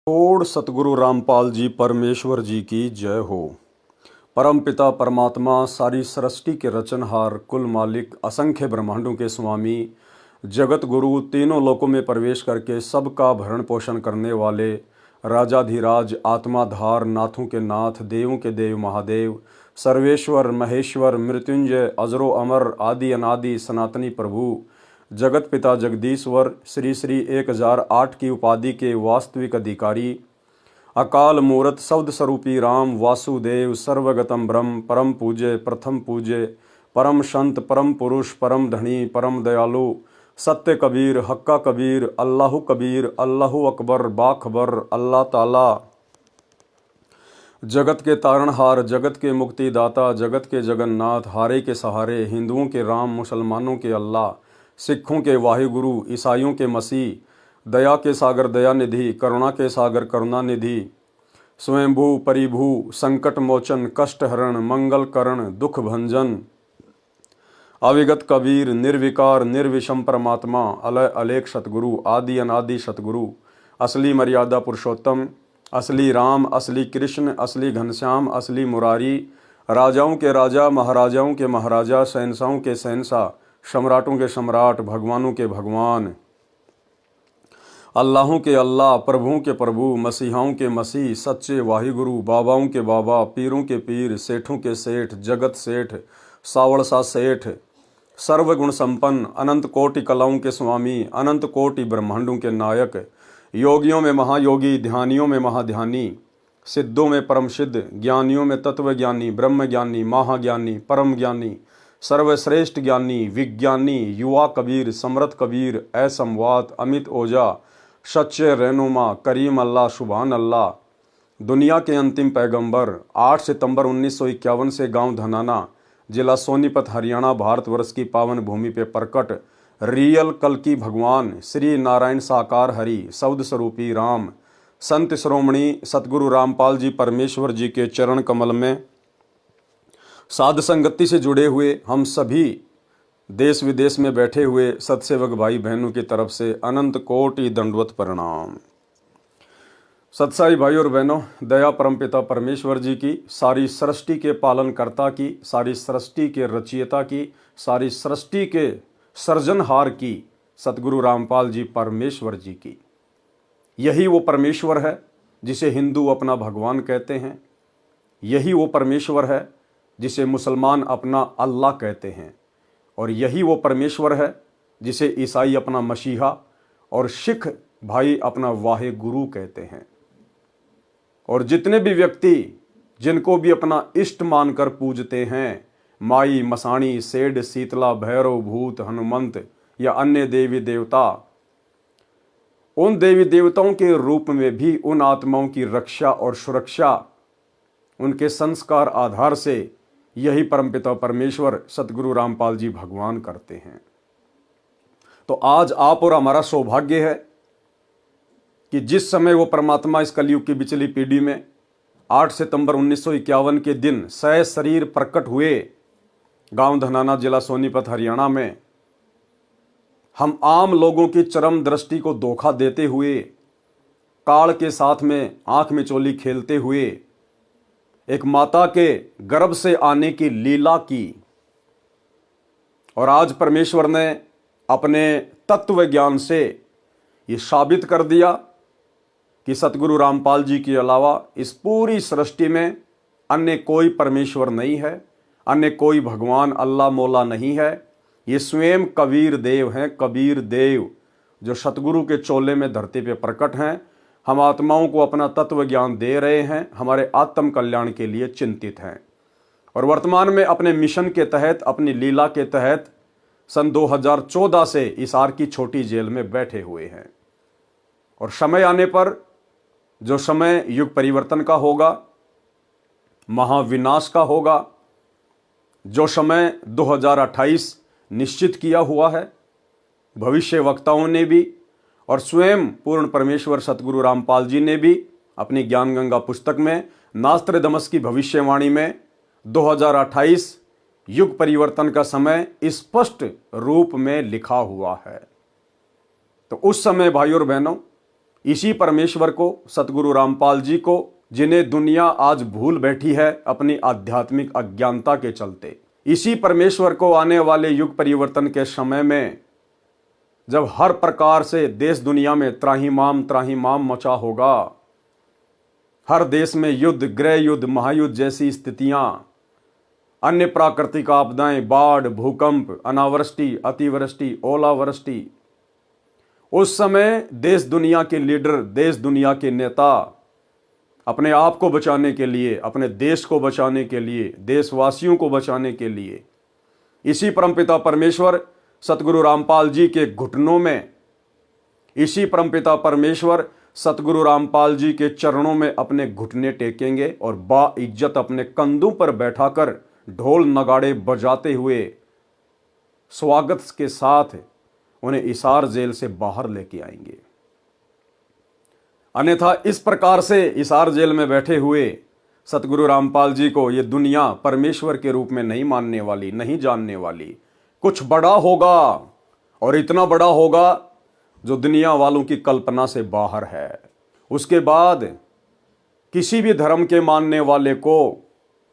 Odd सतगुरु रामपाल जी परमेश्वर जी की जय हो। परम पिता परमात्मा सारी सृष्टि के रचनहार, कुल मालिक, असंख्य ब्रह्मांडों के स्वामी, जगत गुरु, तीनों लोकों में प्रवेश करके सबका भरण पोषण करने वाले, राजाधिराज, आत्माधार, नाथों के नाथ, देवों के देव महादेव, सर्वेश्वर महेश्वर, मृत्युंजय, अजरो अमर, आदि अनादि, सनातनी प्रभु, जगत पिता जगदीश्वर, श्री श्री 1008 की उपाधि के वास्तविक अधिकारी, अकाल मूरत शब्द स्वरूपी राम वासुदेव, सर्वगतम ब्रह्म, परम पूज्य, प्रथम पूज्य, परम संत, परम पुरुष, परम धनी, परम दयालु, सत्य कबीर, हक्का कबीर, अल्लाह कबीर, अल्लाह अकबर, बाखबर, अल्लाह ताला, जगत के तारणहार, जगत के मुक्तिदाता, जगत के जगन्नाथ, हारे के सहारे, हिंदुओं के राम, मुसलमानों के अल्लाह, सिखों के वाहिगुरु, ईसाइयों के मसीह, दया के सागर दयानिधि, करुणा के सागर करुणानिधि, स्वयंभू परिभू, संकट मोचन, कष्ट हरण, मंगल करण, दुख भंजन, अविगत कबीर, निर्विकार निर्विषम परमात्मा, अलय अलेख सतगुरु, आदि अनादि सतगुरु, असली मर्यादा पुरुषोत्तम, असली राम, असली कृष्ण, असली घनश्याम, असली मुरारी, राजाओं के राजा, महाराजाओं के महाराजा, शहंशाहों के शहंशाह, सम्राटों के सम्राट, भगवानों के भगवान, अल्लाहों के अल्लाह, प्रभुओं के प्रभु, मसीहाओं के मसीह, सच्चे वाहिगुरु, बाबाओं के बाबा, पीरों के पीर, सेठों के सेठ, जगत सेठ, सावड़सा सेठ, सर्वगुण संपन्न, अनंत कोटि कलाओं के स्वामी, अनंत कोटि ब्रह्मांडों के नायक, योगियों में महायोगी, ध्यानियों में महाध्यानी, सिद्धों में परम सिद्ध, ज्ञानियों में तत्वज्ञानी, ब्रह्म ज्ञानी, महाज्ञानी, परम ज्ञानी, सर्वश्रेष्ठ ज्ञानी, विज्ञानी, युवा कबीर, समृत कबीर, असमवात, अमित ओझा, सच्चे रहनुमा, करीम अल्लाह, सुभान अल्लाह, दुनिया के अंतिम पैगंबर, 8 सितंबर 1951 से गांव धनाना, जिला सोनीपत, हरियाणा, भारतवर्ष की पावन भूमि पे प्रकट रियल कल की भगवान श्री नारायण साकार हरि, शब्द स्वरूपी राम, संत श्रोमणी सतगुरु रामपाल जी परमेश्वर जी के चरण कमल में साध संगति से जुड़े हुए हम सभी देश विदेश में बैठे हुए सत्सेवक भाई बहनों की तरफ से अनंत कोटि दंडवत प्रणाम। सत्साई भाई और बहनों, दया परमपिता परमेश्वर जी की, सारी सृष्टि के पालनकर्ता की, सारी सृष्टि के रचयिता की, सारी सृष्टि के सृजनहार की, सतगुरु रामपाल जी परमेश्वर जी की, यही वो परमेश्वर है जिसे हिंदू अपना भगवान कहते हैं। यही वो परमेश्वर है जिसे मुसलमान अपना अल्लाह कहते हैं। और यही वो परमेश्वर है जिसे ईसाई अपना मसीहा और सिख भाई अपना वाहे गुरु कहते हैं। और जितने भी व्यक्ति जिनको भी अपना इष्ट मानकर पूजते हैं, माई, मसाणी, सेठ, शीतला, भैरव, भूत, हनुमंत या अन्य देवी देवता, उन देवी देवताओं के रूप में भी उन आत्माओं की रक्षा और सुरक्षा उनके संस्कार आधार से यही परमपिता परमेश्वर सतगुरु रामपाल जी भगवान करते हैं। तो आज आप और हमारा सौभाग्य है कि जिस समय वो परमात्मा इस कलयुग की बिचली पीढ़ी में 8 सितंबर 1951 के दिन सशरीर प्रकट हुए गांव धनाना, जिला सोनीपत, हरियाणा में, हम आम लोगों की चरम दृष्टि को धोखा देते हुए, काल के साथ में आंख में चोली खेलते हुए, एक माता के गर्भ से आने की लीला की। और आज परमेश्वर ने अपने तत्व ज्ञान से ये साबित कर दिया कि सतगुरु रामपाल जी के अलावा इस पूरी सृष्टि में अन्य कोई परमेश्वर नहीं है, अन्य कोई भगवान अल्लाह मौला नहीं है। ये स्वयं कबीर देव हैं, कबीर देव जो सतगुरु के चोले में धरती पे प्रकट हैं। हम आत्माओं को अपना तत्व ज्ञान दे रहे हैं, हमारे आत्म कल्याण के लिए चिंतित हैं। और वर्तमान में अपने मिशन के तहत, अपनी लीला के तहत सन 2014 से हिसार की छोटी जेल में बैठे हुए हैं। और समय आने पर, जो समय युग परिवर्तन का होगा, महाविनाश का होगा, जो समय 2028 निश्चित किया हुआ है भविष्य वक्ताओं ने भी और स्वयं पूर्ण परमेश्वर सतगुरु रामपाल जी ने भी अपनी ज्ञान गंगा पुस्तक में नास्त्रदमस की भविष्यवाणी में 2028 युग परिवर्तन का समय स्पष्ट रूप में लिखा हुआ है। तो उस समय भाई और बहनों, इसी परमेश्वर को, सतगुरु रामपाल जी को, जिन्हें दुनिया आज भूल बैठी है अपनी आध्यात्मिक अज्ञानता के चलते, इसी परमेश्वर को आने वाले युग परिवर्तन के समय में, जब हर प्रकार से देश दुनिया में त्राहिमाम मचा होगा, हर देश में युद्ध, गृह युद्ध, महायुद्ध जैसी स्थितियां, अन्य प्राकृतिक आपदाएं, बाढ़, भूकंप, अनावृष्टि, अतिवृष्टि, ओलावृष्टि, उस समय देश दुनिया के लीडर, देश दुनिया के नेता अपने आप को बचाने के लिए, अपने देश को बचाने के लिए, देशवासियों को बचाने के लिए इसी परमपिता परमेश्वर सतगुरु रामपाल जी के घुटनों में, इसी परमपिता परमेश्वर सतगुरु रामपाल जी के चरणों में अपने घुटने टेकेंगे और बाइज्जत अपने कंधों पर बैठाकर ढोल नगाड़े बजाते हुए स्वागत के साथ उन्हें हिसार जेल से बाहर लेके आएंगे। अन्यथा इस प्रकार से हिसार जेल में बैठे हुए सतगुरु रामपाल जी को ये दुनिया परमेश्वर के रूप में नहीं मानने वाली, नहीं जानने वाली। कुछ बड़ा होगा और इतना बड़ा होगा जो दुनिया वालों की कल्पना से बाहर है। उसके बाद किसी भी धर्म के मानने वाले को,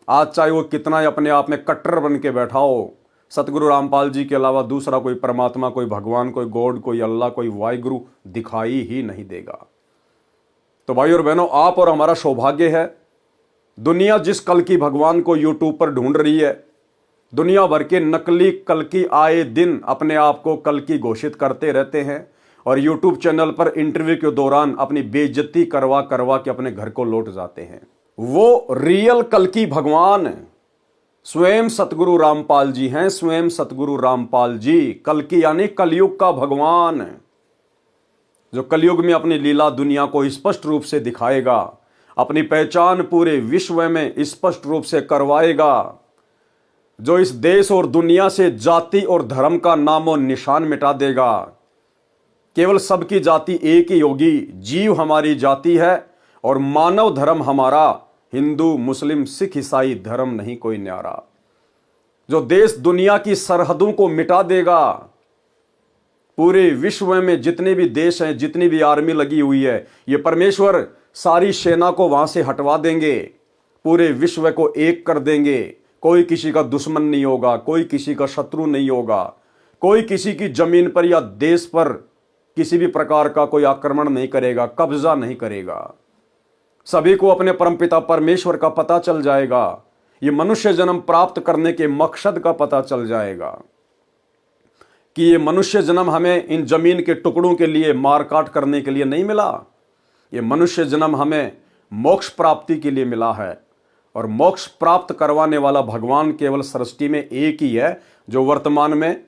आज चाहे वो कितना अपने आप में कट्टर बन के बैठा हो, सतगुरु रामपाल जी के अलावा दूसरा कोई परमात्मा, कोई भगवान, कोई गॉड, कोई अल्लाह, कोई वाहिगुरु दिखाई ही नहीं देगा। तो भाई और बहनों, आप और हमारा सौभाग्य है। दुनिया जिस कल की भगवान को यूट्यूब पर ढूंढ रही है, दुनिया भर के नकली कल की आए दिन अपने आप को कल की घोषित करते रहते हैं और यूट्यूब चैनल पर इंटरव्यू के दौरान अपनी बेइज्जती करवा करवा के अपने घर को लौट जाते हैं। वो रियल कल की भगवान स्वयं सतगुरु रामपाल जी हैं। स्वयं सतगुरु रामपाल जी कल की यानी कलयुग का भगवान, जो कलयुग में अपनी लीला दुनिया को स्पष्ट रूप से दिखाएगा, अपनी पहचान पूरे विश्व में स्पष्ट रूप से करवाएगा, जो इस देश और दुनिया से जाति और धर्म का नामो निशान मिटा देगा। केवल सबकी जाति एक ही होगी, जीव हमारी जाति है और मानव धर्म हमारा हिंदू, मुस्लिम, सिख, ईसाई धर्म नहीं कोई न्यारा, जो देश दुनिया की सरहदों को मिटा देगा। पूरे विश्व में जितने भी देश हैं, जितनी भी आर्मी लगी हुई है, ये परमेश्वर सारी सेना को वहां से हटवा देंगे, पूरे विश्व को एक कर देंगे। कोई किसी का दुश्मन नहीं होगा, कोई किसी का शत्रु नहीं होगा, कोई किसी की जमीन पर या देश पर किसी भी प्रकार का कोई आक्रमण नहीं करेगा, कब्जा नहीं करेगा। सभी को अपने परमपिता परमेश्वर का पता चल जाएगा। ये मनुष्य जन्म प्राप्त करने के मकसद का पता चल जाएगा कि ये मनुष्य जन्म हमें इन जमीन के टुकड़ों के लिए मार काट करने के लिए नहीं मिला। ये मनुष्य जन्म हमें मोक्ष प्राप्ति के लिए मिला है और मोक्ष प्राप्त करवाने वाला भगवान केवल सृष्टि में एक ही है, जो वर्तमान में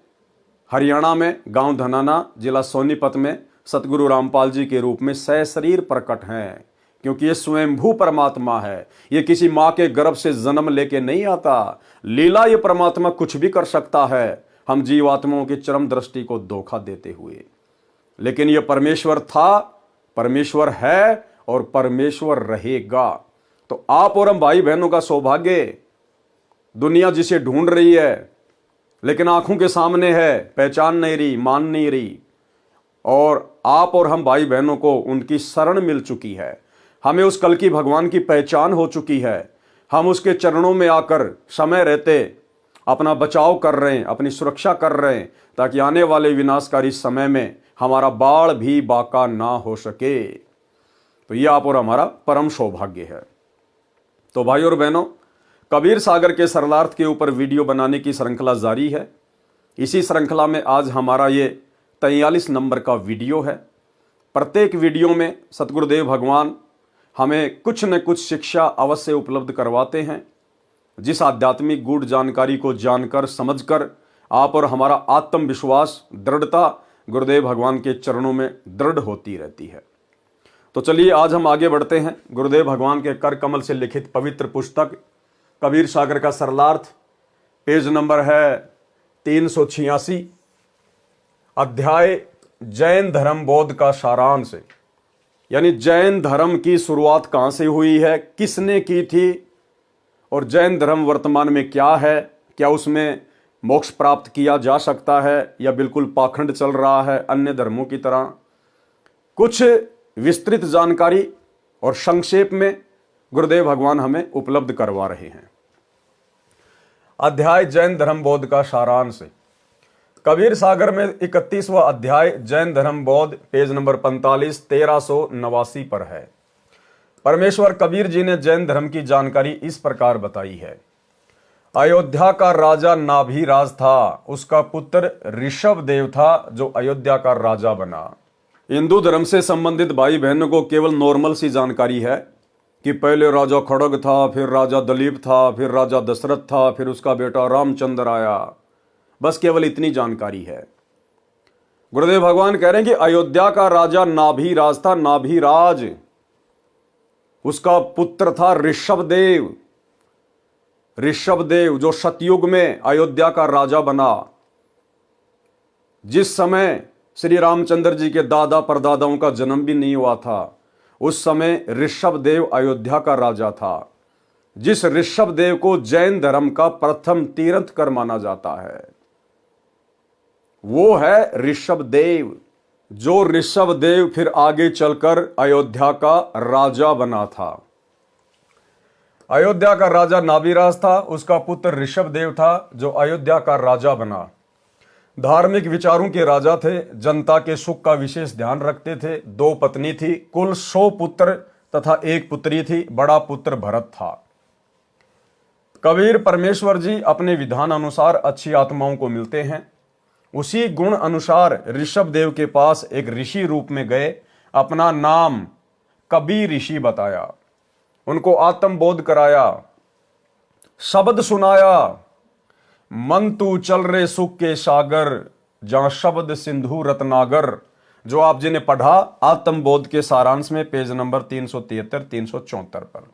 हरियाणा में गांव धनाना, जिला सोनीपत में सतगुरु रामपाल जी के रूप में सशरीर प्रकट हैं। क्योंकि ये स्वयंभू परमात्मा है, ये किसी माँ के गर्भ से जन्म लेके नहीं आता। लीला ये परमात्मा कुछ भी कर सकता है, हम जीवात्माओं की चरम दृष्टि को धोखा देते हुए। लेकिन ये परमेश्वर था, परमेश्वर है और परमेश्वर रहेगा। तो आप और हम भाई बहनों का सौभाग्य, दुनिया जिसे ढूंढ रही है लेकिन आंखों के सामने है, पहचान नहीं रही, मान नहीं रही, और आप और हम भाई बहनों को उनकी शरण मिल चुकी है। हमें उस कल की भगवान की पहचान हो चुकी है। हम उसके चरणों में आकर समय रहते अपना बचाव कर रहे हैं, अपनी सुरक्षा कर रहे हैं, ताकि आने वाले विनाशकारी समय में हमारा बाढ़ भी बाका ना हो सके। तो ये आप और हमारा परम सौभाग्य है। तो भाई और बहनों, कबीर सागर के सरलार्थ के ऊपर वीडियो बनाने की श्रृंखला जारी है। इसी श्रृंखला में आज हमारा ये 43 नंबर का वीडियो है। प्रत्येक वीडियो में सतगुरुदेव भगवान हमें कुछ न कुछ शिक्षा अवश्य उपलब्ध करवाते हैं, जिस आध्यात्मिक गूढ़ जानकारी को जानकर समझकर आप और हमारा आत्मविश्वास, दृढ़ता गुरुदेव भगवान के चरणों में दृढ़ होती रहती है। तो चलिए आज हम आगे बढ़ते हैं। गुरुदेव भगवान के कर कमल से लिखित पवित्र पुस्तक कबीर सागर का सरलार्थ, पेज नंबर है 386, अध्याय जैन धर्म बोध का सारांश। यानी जैन धर्म की शुरुआत कहां से हुई है, किसने की थी, और जैन धर्म वर्तमान में क्या है, क्या उसमें मोक्ष प्राप्त किया जा सकता है या बिल्कुल पाखंड चल रहा है अन्य धर्मों की तरह। कुछ विस्तृत जानकारी और संक्षेप में गुरुदेव भगवान हमें उपलब्ध करवा रहे हैं। अध्याय जैन धर्म बौद्ध का सारांश। कबीर सागर में 31वां अध्याय जैन धर्म बौद्ध, पेज नंबर 45, 1389 पर है। परमेश्वर कबीर जी ने जैन धर्म की जानकारी इस प्रकार बताई है। अयोध्या का राजा नाभिराज था, उसका पुत्र ऋषभ देव था जो अयोध्या का राजा बना। हिंदू धर्म से संबंधित भाई बहनों को केवल नॉर्मल सी जानकारी है कि पहले राजा खड़ग था, फिर राजा दलीप था, फिर राजा दशरथ था, फिर उसका बेटा रामचंद्र आया। बस केवल इतनी जानकारी है। गुरुदेव भगवान कह रहे हैं कि अयोध्या का राजा नाभिराज था। नाभिराज, उसका पुत्र था ऋषभदेव। ऋषभदेव जो सतयुग में अयोध्या का राजा बना। जिस समय श्री रामचंद्र जी के दादा परदादाओं का जन्म भी नहीं हुआ था, उस समय ऋषभदेव अयोध्या का राजा था। जिस ऋषभदेव को जैन धर्म का प्रथम तीर्थंकर माना जाता है, वो है ऋषभदेव। जो ऋषभदेव फिर आगे चलकर अयोध्या का राजा बना था। अयोध्या का राजा नाभिराज था, उसका पुत्र ऋषभदेव था जो अयोध्या का राजा बना। धार्मिक विचारों के राजा थे, जनता के सुख का विशेष ध्यान रखते थे। 2 पत्नी थी, कुल 100 पुत्र तथा 1 पुत्री थी। बड़ा पुत्र भरत था। कबीर परमेश्वर जी अपने विधान अनुसार अच्छी आत्माओं को मिलते हैं। उसी गुण अनुसार ऋषभदेव के पास एक ऋषि रूप में गए, अपना नाम कबीर ऋषि बताया, उनको आत्मबोध कराया, शब्द सुनाया। मन तू चल रे सुख के सागर, जहां शब्द सिंधु रत्नागर, जो आप जी ने पढ़ा आत्मबोध के सारांश में, पेज नंबर 373 374 पर।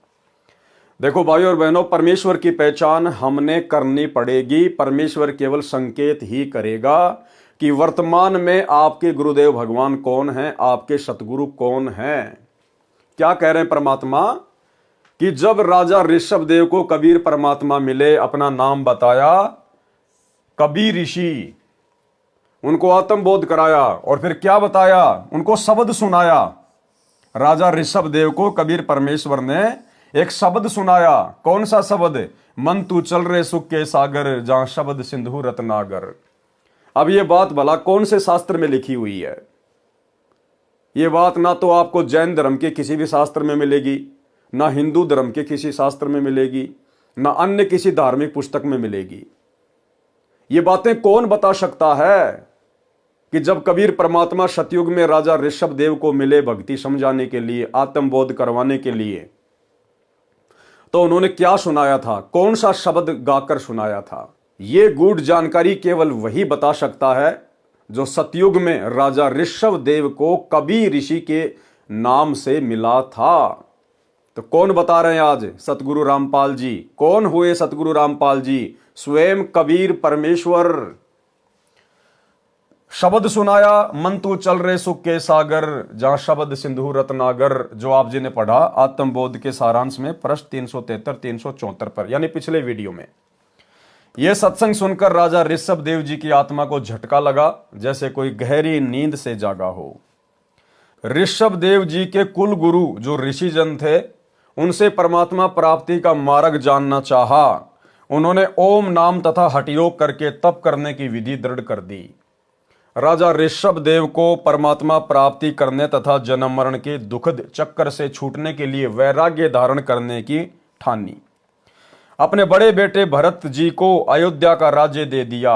देखो भाइयों और बहनों, परमेश्वर की पहचान हमने करनी पड़ेगी। परमेश्वर केवल संकेत ही करेगा कि वर्तमान में आपके गुरुदेव भगवान कौन हैं, आपके सतगुरु कौन हैं। क्या कह रहे हैं परमात्मा कि जब राजा ऋषभदेव को कबीर परमात्मा मिले, अपना नाम बताया कबीर ऋषि, उनको आत्मबोध कराया और फिर क्या बताया, उनको शब्द सुनाया। राजा ऋषभदेव को कबीर परमेश्वर ने एक शब्द सुनाया। कौन सा शब्द? मन तू चल रे सुख के सागर, जहां शब्द सिंधु रत्नागर। अब ये बात भला कौन से शास्त्र में लिखी हुई है? ये बात ना तो आपको जैन धर्म के किसी भी शास्त्र में मिलेगी, ना हिंदू धर्म के किसी शास्त्र में मिलेगी, ना अन्य किसी धार्मिक पुस्तक में मिलेगी। ये बातें कौन बता सकता है कि जब कबीर परमात्मा सतयुग में राजा ऋषभदेव को मिले भक्ति समझाने के लिए, आत्मबोध करवाने के लिए, तो उन्होंने क्या सुनाया था, कौन सा शब्द गाकर सुनाया था? ये गूढ़ जानकारी केवल वही बता सकता है जो सतयुग में राजा ऋषभदेव को कबीर ऋषि के नाम से मिला था। तो कौन बता रहे हैं आज? सतगुरु रामपाल जी। कौन हुए सतगुरु रामपाल जी? स्वयं कबीर परमेश्वर। शब्द सुनाया, मन तू चल रे सुख के सागर, जहां शब्द सिंधु रत्नागर, जो आप जी ने पढ़ा आत्मबोध के सारांश में, पृष्ठ 373 374 पर, यानी पिछले वीडियो में। यह सत्संग सुनकर राजा ऋषभदेव जी की आत्मा को झटका लगा, जैसे कोई गहरी नींद से जागा हो। ऋषभदेव जी के कुल गुरु जो ऋषिजन थे, उनसे परमात्मा प्राप्ति का मार्ग जानना चाहा। उन्होंने ओम नाम तथा हठयोग करके तप करने की विधि दृढ़ कर दी। राजा ऋषभदेव को परमात्मा प्राप्ति करने तथा जन्म मरण के दुखद चक्कर से छूटने के लिए वैराग्य धारण करने की ठानी। अपने बड़े बेटे भरत जी को अयोध्या का राज्य दे दिया।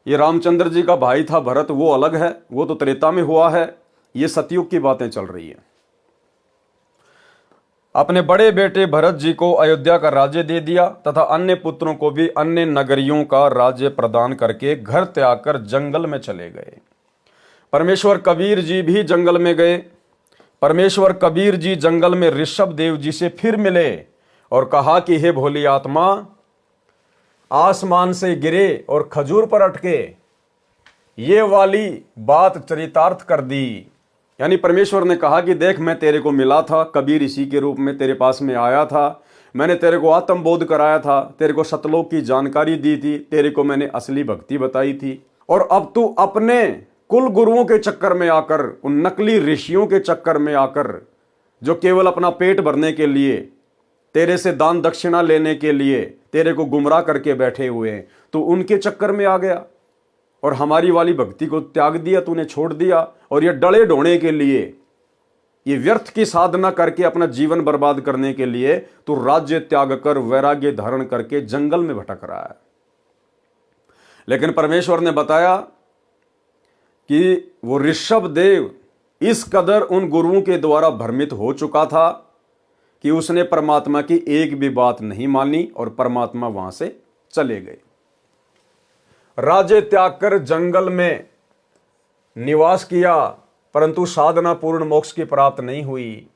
ये रामचंद्र जी का भाई था भरत, वो अलग है, वो तो त्रेता में हुआ है। ये सतयुग की बातें चल रही है। अपने बड़े बेटे भरत जी को अयोध्या का राज्य दे दिया तथा अन्य पुत्रों को भी अन्य नगरियों का राज्य प्रदान करके घर त्याग कर जंगल में चले गए। परमेश्वर कबीर जी भी जंगल में गए। परमेश्वर कबीर जी जंगल में ऋषभदेव जी से फिर मिले और कहा कि हे भोली आत्मा, आसमान से गिरे और खजूर पर अटके, ये वाली बात चरितार्थ कर दी। यानी परमेश्वर ने कहा कि देख, मैं तेरे को मिला था, कबीर ऋषि के रूप में तेरे पास में आया था, मैंने तेरे को आत्मबोध कराया था, तेरे को सतलोक की जानकारी दी थी, तेरे को मैंने असली भक्ति बताई थी, और अब तू अपने कुल गुरुओं के चक्कर में आकर, उन नकली ऋषियों के चक्कर में आकर, जो केवल अपना पेट भरने के लिए, तेरे से दान दक्षिणा लेने के लिए तेरे को गुमराह करके बैठे हुए हैं, तो उनके चक्कर में आ गया और हमारी वाली भक्ति को त्याग दिया, तूने छोड़ दिया। और ये डले ढोने के लिए, ये व्यर्थ की साधना करके अपना जीवन बर्बाद करने के लिए तू राज्य त्याग कर वैराग्य धारण करके जंगल में भटक रहा है। लेकिन परमेश्वर ने बताया कि वो ऋषभ देव इस कदर उन गुरुओं के द्वारा भ्रमित हो चुका था कि उसने परमात्मा की एक भी बात नहीं मानी और परमात्मा वहां से चले गए। राज्य त्याग कर जंगल में निवास किया, परंतु साधना पूर्ण मोक्ष की प्राप्त नहीं हुई।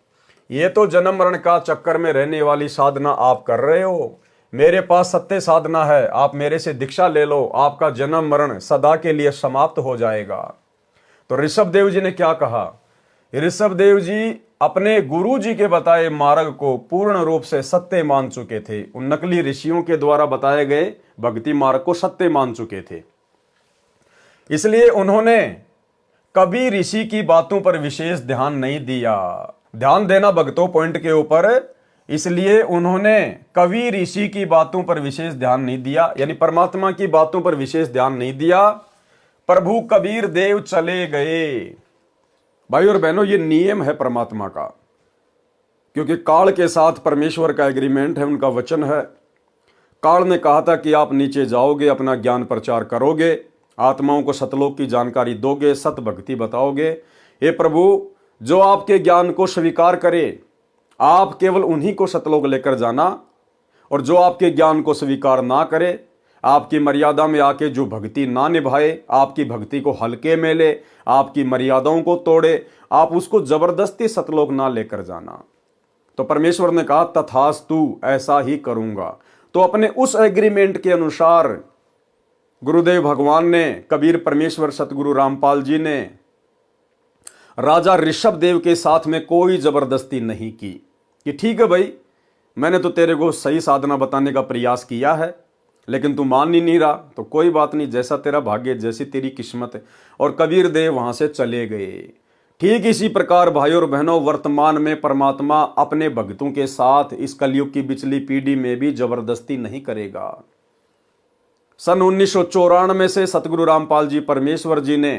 ये तो जन्म मरण का चक्कर में रहने वाली साधना आप कर रहे हो। मेरे पास सत्य साधना है, आप मेरे से दीक्षा ले लो, आपका जन्म मरण सदा के लिए समाप्त हो जाएगा। तो ऋषभ देव जी ने क्या कहा? ऋषभ देव जी अपने गुरु जी के बताए मार्ग को पूर्ण रूप से सत्य मान चुके थे। उन नकली ऋषियों के द्वारा बताए गए भक्ति मार्ग को सत्य मान चुके थे। इसलिए उन्होंने कभी ऋषि की बातों पर विशेष ध्यान नहीं दिया। ध्यान देना भक्तों पॉइंट के ऊपर। इसलिए उन्होंने कवि ऋषि की बातों पर विशेष ध्यान नहीं दिया, यानी परमात्मा की बातों पर विशेष ध्यान नहीं दिया। प्रभु कबीर देव चले गए। भाई और बहनों, ये नियम है परमात्मा का, क्योंकि काल के साथ परमेश्वर का एग्रीमेंट है, उनका वचन है। काल ने कहा था कि आप नीचे जाओगे, अपना ज्ञान प्रचार करोगे, आत्माओं को सतलोक की जानकारी दोगे, सत भक्ति बताओगे। हे प्रभु, जो आपके ज्ञान को स्वीकार करे, आप केवल उन्हीं को सतलोक लेकर जाना, और जो आपके ज्ञान को स्वीकार ना करे, आपकी मर्यादा में आके जो भक्ति ना निभाए, आपकी भक्ति को हल्के में ले, आपकी मर्यादाओं को तोड़े, आप उसको जबरदस्ती सतलोक ना लेकर जाना। तो परमेश्वर ने कहा तथास्तु, ऐसा ही करूंगा। तो अपने उस एग्रीमेंट के अनुसार गुरुदेव भगवान ने, कबीर परमेश्वर सतगुरु रामपाल जी ने राजा ऋषभ देव के साथ में कोई जबरदस्ती नहीं की कि ठीक है भाई, मैंने तो तेरे को सही साधना बताने का प्रयास किया है, लेकिन तू मान ही नहीं रहा, तो कोई बात नहीं, जैसा तेरा भाग्य, जैसी तेरी किस्मत है। और कबीर देव वहां से चले गए। ठीक इसी प्रकार भाइयों और बहनों, वर्तमान में परमात्मा अपने भक्तों के साथ इस कलयुग की पिछली पीढ़ी में भी जबरदस्ती नहीं करेगा। सन 1994 से सतगुरु रामपाल जी परमेश्वर जी ने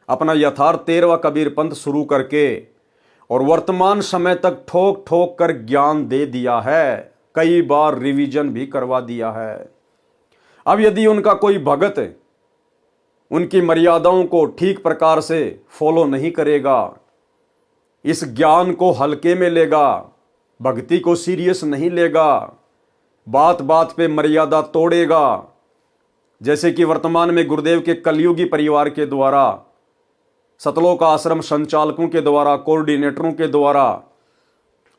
अपना यथार्थ 13वां कबीर पंथ शुरू करके और वर्तमान समय तक ठोक ठोक कर ज्ञान दे दिया है, कई बार रिवीजन भी करवा दिया है। अब यदि उनका कोई भगत उनकी मर्यादाओं को ठीक प्रकार से फॉलो नहीं करेगा, इस ज्ञान को हल्के में लेगा, भक्ति को सीरियस नहीं लेगा, बात बात पे मर्यादा तोड़ेगा, जैसे कि वर्तमान में गुरुदेव के कलयुगी परिवार के द्वारा, सतलोक आश्रम संचालकों के द्वारा, कोऑर्डिनेटरों के द्वारा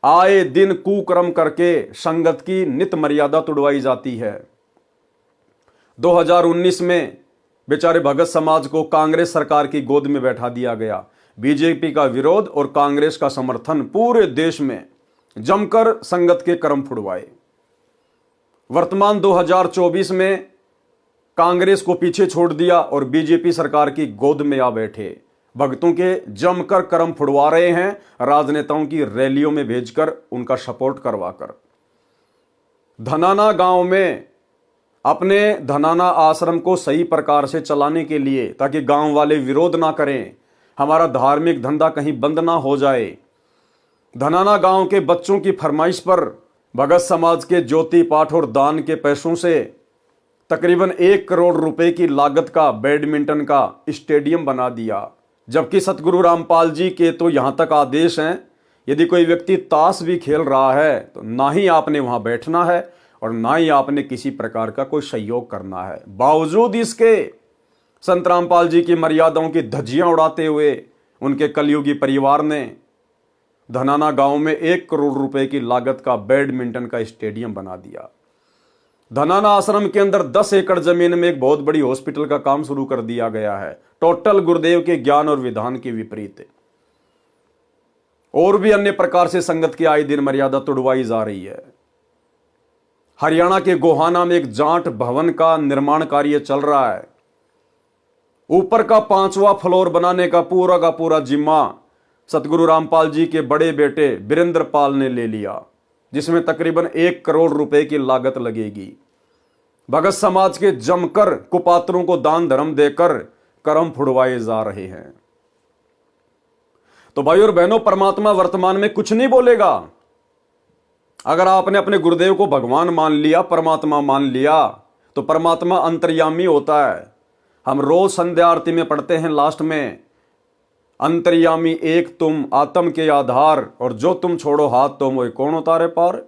आए दिन कुकर्म करके संगत की नित मर्यादा तोड़वाई जाती है। 2019 में बेचारे भगत समाज को कांग्रेस सरकार की गोद में बैठा दिया गया। बीजेपी का विरोध और कांग्रेस का समर्थन पूरे देश में जमकर संगत के कर्म फुड़वाए। वर्तमान 2024 में कांग्रेस को पीछे छोड़ दिया और बीजेपी सरकार की गोद में आ बैठे, भक्तों के जमकर कर्म फुड़वा रहे हैं, राजनेताओं की रैलियों में भेजकर उनका सपोर्ट करवाकर। धनाना गांव में अपने धनाना आश्रम को सही प्रकार से चलाने के लिए, ताकि गांव वाले विरोध ना करें, हमारा धार्मिक धंधा कहीं बंद ना हो जाए, धनाना गांव के बच्चों की फरमाइश पर भगत समाज के ज्योति पाठ और दान के पैसों से तकरीबन 1 करोड़ रुपए की लागत का बैडमिंटन का स्टेडियम बना दिया। जबकि सतगुरु रामपाल जी के तो यहां तक आदेश हैं, यदि कोई व्यक्ति ताश भी खेल रहा है तो ना ही आपने वहां बैठना है और ना ही आपने किसी प्रकार का कोई सहयोग करना है। बावजूद इसके संत रामपाल जी की मर्यादाओं की धज्जियां उड़ाते हुए उनके कलयुगी परिवार ने धनाना गांव में 1 करोड़ रुपए की लागत का बैडमिंटन का स्टेडियम बना दिया। धनाना आश्रम के अंदर 10 एकड़ जमीन में एक बहुत बड़ी हॉस्पिटल का काम शुरू कर दिया गया है, टोटल गुरुदेव के ज्ञान और विधान के विपरीत। और भी अन्य प्रकार से संगत की आए दिन मर्यादा तोड़वाई जा रही है। हरियाणा के गोहाना में एक जाट भवन का निर्माण कार्य चल रहा है। ऊपर का 5वां फ्लोर बनाने का पूरा जिम्मा सतगुरु रामपाल जी के बड़े बेटे वीरेंद्र पाल ने ले लिया, जिसमें तकरीबन 1 करोड़ रुपए की लागत लगेगी। भगत समाज के जमकर कुपात्रों को दान धर्म देकर कर्म फुड़वाए जा रहे हैं। तो भाई और बहनों, परमात्मा वर्तमान में कुछ नहीं बोलेगा। अगर आपने अपने गुरुदेव को भगवान मान लिया, परमात्मा मान लिया, तो परमात्मा अंतर्यामी होता है। हम रोज संध्या आरती में पढ़ते हैं लास्ट में, अंतर्यामी एक तुम आत्म के आधार, और जो तुम छोड़ो हाथ तो मोए कौन उतारे पार।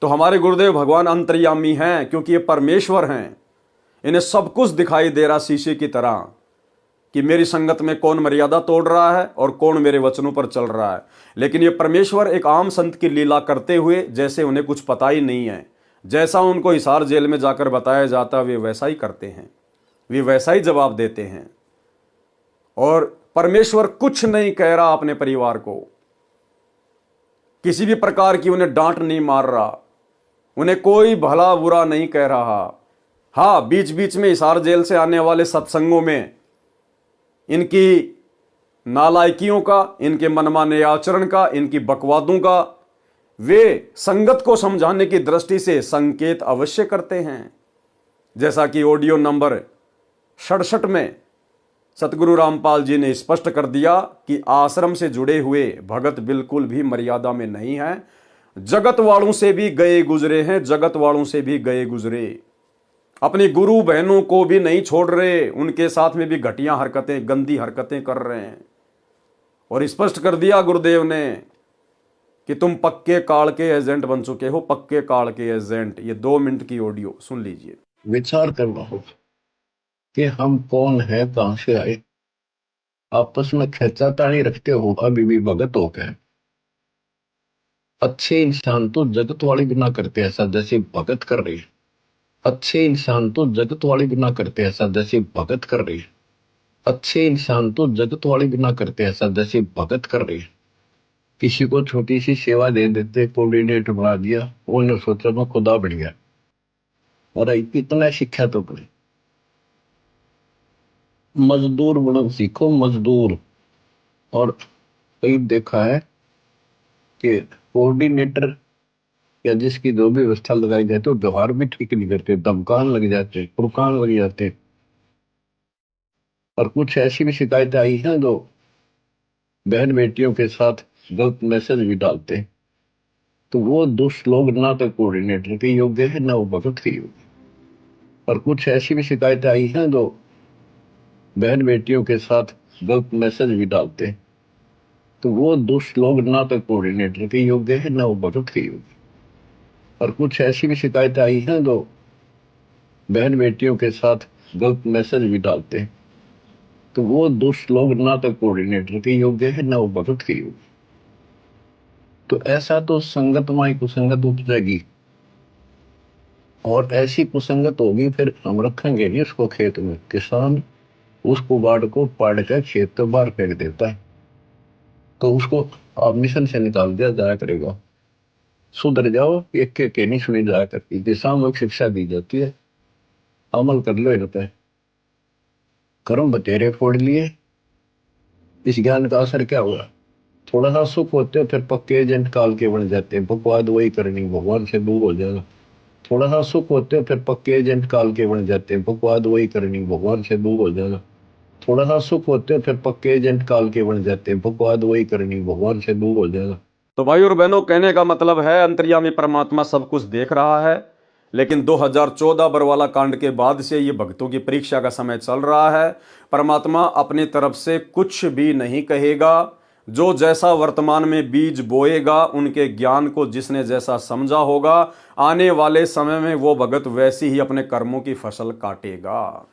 तो हमारे गुरुदेव भगवान अंतर्यामी हैं, क्योंकि ये परमेश्वर हैं। इन्हें सब कुछ दिखाई दे रहा शीशे की तरह कि मेरी संगत में कौन मर्यादा तोड़ रहा है और कौन मेरे वचनों पर चल रहा है। लेकिन ये परमेश्वर एक आम संत की लीला करते हुए जैसे उन्हें कुछ पता ही नहीं है, जैसा उनको हिसार जेल में जाकर बताया जाता वे वैसा ही करते हैं, वे वैसा ही जवाब देते हैं। और परमेश्वर कुछ नहीं कह रहा अपने परिवार को, किसी भी प्रकार की उन्हें डांट नहीं मार रहा, उन्हें कोई भला बुरा नहीं कह रहा। हाँ, बीच बीच में हिसार जेल से आने वाले सत्संगों में इनकी नालायकियों का, इनके मनमाने आचरण का, इनकी बकवादों का वे संगत को समझाने की दृष्टि से संकेत अवश्य करते हैं। जैसा कि ऑडियो नंबर 67 में सतगुरु रामपाल जी ने स्पष्ट कर दिया कि आश्रम से जुड़े हुए भगत बिल्कुल भी मर्यादा में नहीं है, जगत वालों से भी गए गुजरे हैं, जगत वालों से भी गए गुजरे, अपनी गुरु बहनों को भी नहीं छोड़ रहे, उनके साथ में भी घटिया हरकतें, गंदी हरकतें कर रहे हैं। और स्पष्ट कर दिया गुरुदेव ने कि तुम पक्के काल के एजेंट बन चुके हो, पक्के काल के एजेंट। ये 2 मिनट की ऑडियो सुन लीजिए। विचार करना होगा कि हम कौन है, कहां से आए। आपस में खेचातानी रखते हो अभी भी भगत हो गए। अच्छे इंसान तो जगत वाले बिना करते ऐसा जैसे भगत कर रहे हैं। अच्छे इंसान तो जगत वाले बिना करते ऐसा जैसे भगत कर रहे हैं। अच्छे इंसान तो जगत वाले बिना करते ऐसा जैसे भगत कर रहे हैं। किसी को छोटी सी सेवा दे देते, कोऑर्डिनेटर बना दिया, उन्होंने सोचा मैं खुदा बन गया। और इतना शिक्षा तो पड़े, मजदूर बनो सीखो, मजदूर। और कई देखा है कि कोऑर्डिनेटर या जिसकी जो भी व्यवस्था लगाई जाए तो व्यवहार भी ठीक नहीं करते, धमकान लग जाते, पुरकान लग जाते। और कुछ ऐसी भी शिकायतें आई हैं जो बहन बेटियों के साथ गलत मैसेज भी डालते। तो वो दुष्ट लोग ना तो कोऑर्डिनेटर के योग्य है, ना वो भगत के योग्य। और कुछ ऐसी भी शिकायतें आई हैं जो बहन बेटियों के साथ गलत मैसेज भी डालते। तो वो दुष्ट लोग ना तो कोऑर्डिनेटर के योग्य है, ना वो भगत के योग्य। और कुछ ऐसी भी शिकायतें आई हैं जो बहन बेटियों के साथ गलत मैसेज भी डालते। तो वो दुष्ट लोग ना तो कोऑर्डिनेटर के योग्य है, ना वो भगत के योग्य। तो ऐसा तो संगत माई कुसंगत उपजेगी, और ऐसी कुसंगत होगी फिर हम रखेंगे नहीं उसको खेत में। किसान उस कुबाड़ को पाड़ कर खेत से बाहर फेंक देता है, तो उसको आप मिशन से निकाल दिया जाया करेगा। सुधर जाओ, एक के नहीं सुनी जाया करती, दिशाओं शिक्षा दी जाती है, अमल कर लो इन पे। कर्म बतेरे फोड़ लिए, इस ज्ञान का असर क्या हुआ? थोड़ा सा सुख होते फिर पक्के एजेंट काल के बन जाते हैं, बकवाद वही करनी, भगवान से दूर हो जाएगा। थोड़ा सा सुख होते फिर पक्के एजेंट काल के बन जाते हैं, बकवाद वही करनी, भगवान से दूर हो जाएगा। थोड़ा सा सुख होते फिर पक्के एजेंट काल के बन जाते हैं, बकवाद वही करनी, भगवान से दूर हो जाएगा। तो भाई और बहनों, कहने का मतलब है अंतर्यामी परमात्मा सब कुछ देख रहा है, लेकिन 2014 बरवाला कांड के बाद से ये भक्तों की परीक्षा का समय चल रहा है। परमात्मा अपनी तरफ से कुछ भी नहीं कहेगा। जो जैसा वर्तमान में बीज बोएगा, उनके ज्ञान को जिसने जैसा समझा होगा, आने वाले समय में वो भगत वैसी ही अपने कर्मों की फसल काटेगा।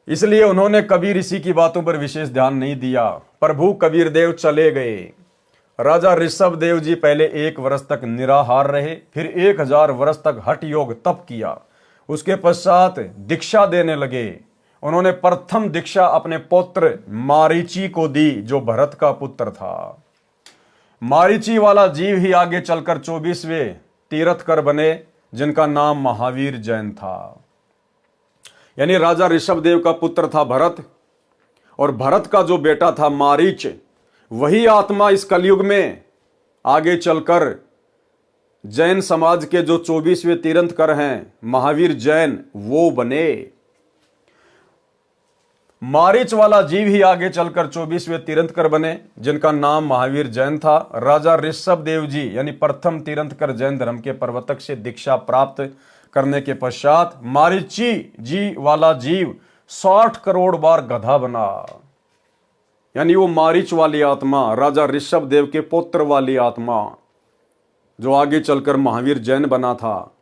इसलिए उन्होंने कबीर ऋषि की बातों पर विशेष ध्यान नहीं दिया। प्रभु कबीर देव चले गए। राजा ऋषभ देव जी पहले 1 वर्ष तक निराहार रहे, फिर 1000 वर्ष तक हठ योग तप किया। उसके पश्चात दीक्षा देने लगे। उन्होंने प्रथम दीक्षा अपने पुत्र मारीची को दी, जो भरत का पुत्र था। मारीची वाला जीव ही आगे चलकर 24वें तीर्थकर बने, जिनका नाम महावीर जैन था। यानी राजा ऋषभदेव का पुत्र था भरत, और भरत का जो बेटा था मारीच, वही आत्मा इस कलयुग में आगे चलकर जैन समाज के जो 24वें तीर्थंकर हैं महावीर जैन, वो बने। मारीच वाला जीव ही आगे चलकर 24वें तीर्थंकर बने, जिनका नाम महावीर जैन था। राजा ऋषभदेव जी यानी प्रथम तीर्थंकर जैन धर्म के प्रवर्तक से दीक्षा प्राप्त करने के पश्चात मारीची जी वाला जीव 60 करोड़ बार गधा बना। यानी वो मारीच वाली आत्मा, राजा ऋषभदेव के पुत्र वाली आत्मा जो आगे चलकर महावीर जैन बना था,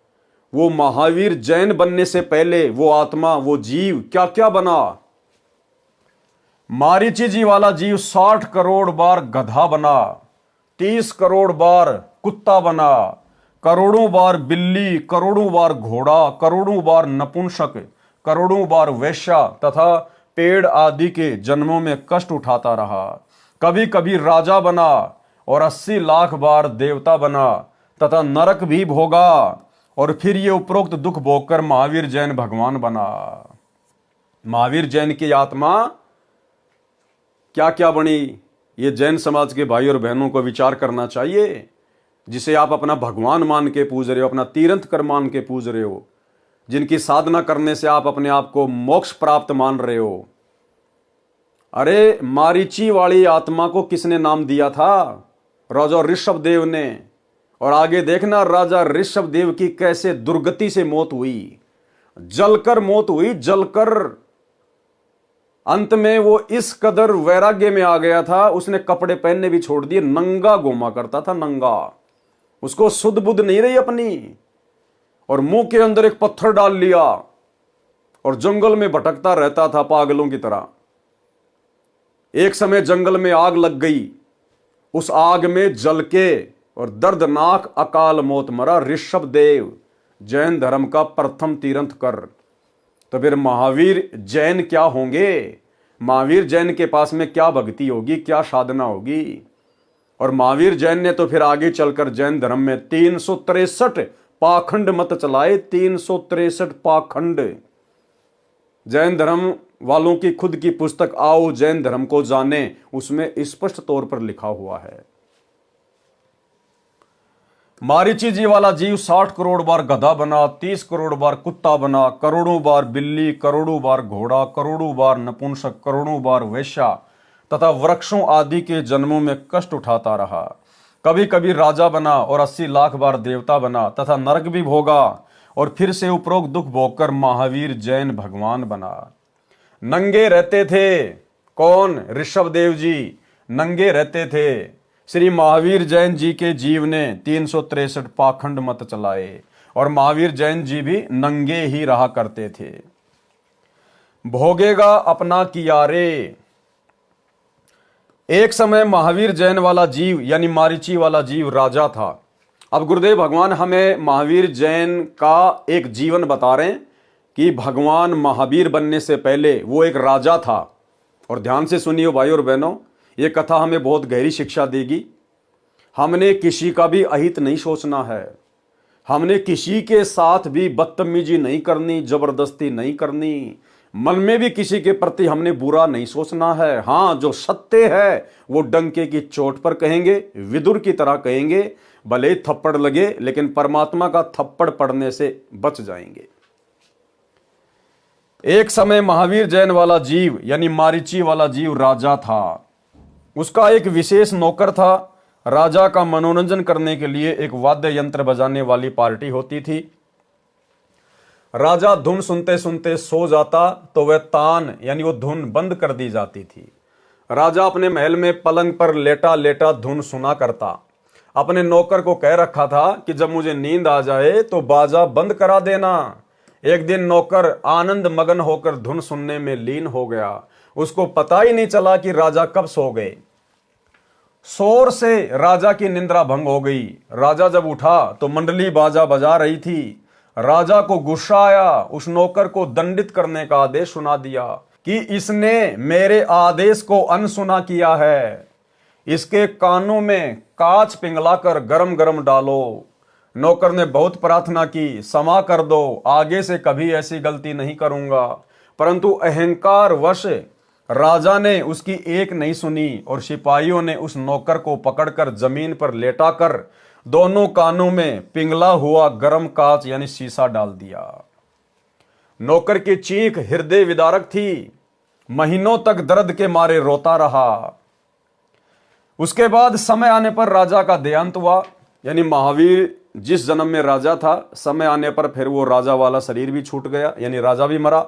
वो महावीर जैन बनने से पहले वो आत्मा, वो जीव क्या क्या बना। मारीची जी वाला जीव 60 करोड़ बार गधा बना, 30 करोड़ बार कुत्ता बना, करोड़ों बार बिल्ली, करोड़ों बार घोड़ा, करोड़ों बार नपुंसक, करोड़ों बार वेश्या तथा पेड़ आदि के जन्मों में कष्ट उठाता रहा। कभी कभी राजा बना और 80 लाख बार देवता बना तथा नरक भी भोगा, और फिर ये उपरोक्त दुख भोगकर महावीर जैन भगवान बना। महावीर जैन की आत्मा क्या क्या बनी, ये जैन समाज के भाई और बहनों को विचार करना चाहिए। जिसे आप अपना भगवान मान के पूज रहे हो, अपना तीर्थंकर मान के पूज रहे हो, जिनकी साधना करने से आप अपने आप को मोक्ष प्राप्त मान रहे हो। अरे मारीची वाली आत्मा को किसने नाम दिया था? राजा ऋषभदेव ने। और आगे देखना राजा ऋषभदेव की कैसे दुर्गति से मौत हुई, जलकर मौत हुई, जलकर। अंत में वो इस कदर वैराग्य में आ गया था, उसने कपड़े पहनने भी छोड़ दिए, नंगा घूमा करता था, नंगा। उसको सुध बुध नहीं रही अपनी, और मुंह के अंदर एक पत्थर डाल लिया और जंगल में भटकता रहता था पागलों की तरह। एक समय जंगल में आग लग गई, उस आग में जल के और दर्दनाक अकाल मौत मरा ऋषभदेव, जैन धर्म का प्रथम तीर्थंकर। तो फिर महावीर जैन क्या होंगे? महावीर जैन के पास में क्या भक्ति होगी, क्या साधना होगी? और महावीर जैन ने तो फिर आगे चलकर जैन धर्म में 363 पाखंड मत चलाए, 363 पाखंड। जैन धर्म वालों की खुद की पुस्तक आओ जैन धर्म को जाने, उसमें स्पष्ट तौर पर लिखा हुआ है। मारीची जी वाला जीव 60 करोड़ बार गधा बना, 30 करोड़ बार कुत्ता बना, करोड़ों बार बिल्ली, करोड़ों बार घोड़ा, करोड़ों बार नपुंसक, करोड़ों बार वेश्या तथा वृक्षों आदि के जन्मों में कष्ट उठाता रहा। कभी कभी राजा बना और 80 लाख बार देवता बना तथा नरक भी भोगा, और फिर से उपरोक्त दुख भोगकर महावीर जैन भगवान बना। नंगे रहते थे कौन? ऋषभदेव जी नंगे रहते थे। श्री महावीर जैन जी के जीव ने 363 पाखंड मत चलाए, और महावीर जैन जी भी नंगे ही रहा करते थे। भोगेगा अपना किया रे। एक समय महावीर जैन वाला जीव यानी मारीची वाला जीव राजा था। अब गुरुदेव भगवान हमें महावीर जैन का एक जीवन बता रहे हैं कि भगवान महावीर बनने से पहले वो एक राजा था। और ध्यान से सुनिए भाई और बहनों, ये कथा हमें बहुत गहरी शिक्षा देगी। हमने किसी का भी अहित नहीं सोचना है, हमने किसी के साथ भी बदतमीजी नहीं करनी, जबरदस्ती नहीं करनी, मन में भी किसी के प्रति हमने बुरा नहीं सोचना है। हाँ, जो सत्य है वो डंके की चोट पर कहेंगे, विदुर की तरह कहेंगे, भले थप्पड़ लगे लेकिन परमात्मा का थप्पड़ पड़ने से बच जाएंगे। एक समय महावीर जैन वाला जीव यानी मारीची वाला जीव राजा था। उसका एक विशेष नौकर था। राजा का मनोरंजन करने के लिए एक वाद्य यंत्र बजाने वाली पार्टी होती थी। राजा धुन सुनते सुनते सो जाता तो वह तान यानी वो धुन बंद कर दी जाती थी। राजा अपने महल में पलंग पर लेटा लेटा धुन सुना करता। अपने नौकर को कह रखा था कि जब मुझे नींद आ जाए तो बाजा बंद करा देना। एक दिन नौकर आनंद मगन होकर धुन सुनने में लीन हो गया। उसको पता ही नहीं चला कि राजा कब सो गए। शोर से राजा की निंद्रा भंग हो गई। राजा जब उठा तो मंडली बाजा बजा रही थी। राजा को गुस्सा आया, उस नौकर को दंडित करने का आदेश सुना दिया कि इसने मेरे आदेश को अनसुना किया है। इसके कानों में कांच पिघलाकर गरम गरम डालो। नौकर ने बहुत प्रार्थना की, क्षमा कर दो, आगे से कभी ऐसी गलती नहीं करूंगा। परंतु अहंकार वश राजा ने उसकी एक नहीं सुनी और सिपाहियों ने उस नौकर को पकड़कर जमीन पर लेटाकर दोनों कानों में पिघला हुआ गर्म कांच यानी शीशा डाल दिया। नौकर की चीख हृदय विदारक थी, महीनों तक दर्द के मारे रोता रहा। उसके बाद समय आने पर राजा का देहांत हुआ, यानी महावीर जिस जन्म में राजा था, समय आने पर फिर वो राजा वाला शरीर भी छूट गया, यानी राजा भी मरा।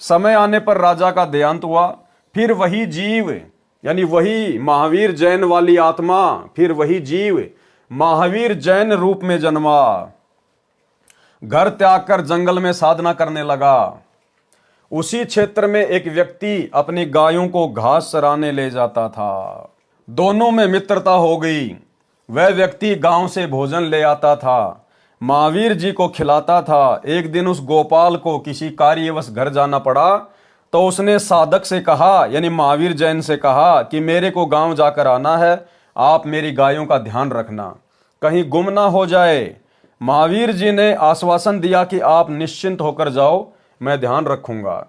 समय आने पर राजा का देहांत हुआ। फिर वही जीव यानी वही महावीर जैन वाली आत्मा, फिर वही जीव महावीर जैन रूप में जन्मा। घर त्याग कर जंगल में साधना करने लगा। उसी क्षेत्र में एक व्यक्ति अपनी गायों को घास चराने ले जाता था। दोनों में मित्रता हो गई। वह व्यक्ति गांव से भोजन ले आता था, महावीर जी को खिलाता था। एक दिन उस गोपाल को किसी कार्यवश घर जाना पड़ा, तो उसने साधक से कहा, यानी महावीर जैन से कहा कि मेरे को गांव जाकर आना है, आप मेरी गायों का ध्यान रखना, कहीं गुम ना हो जाए। महावीर जी ने आश्वासन दिया कि आप निश्चिंत होकर जाओ, मैं ध्यान रखूंगा।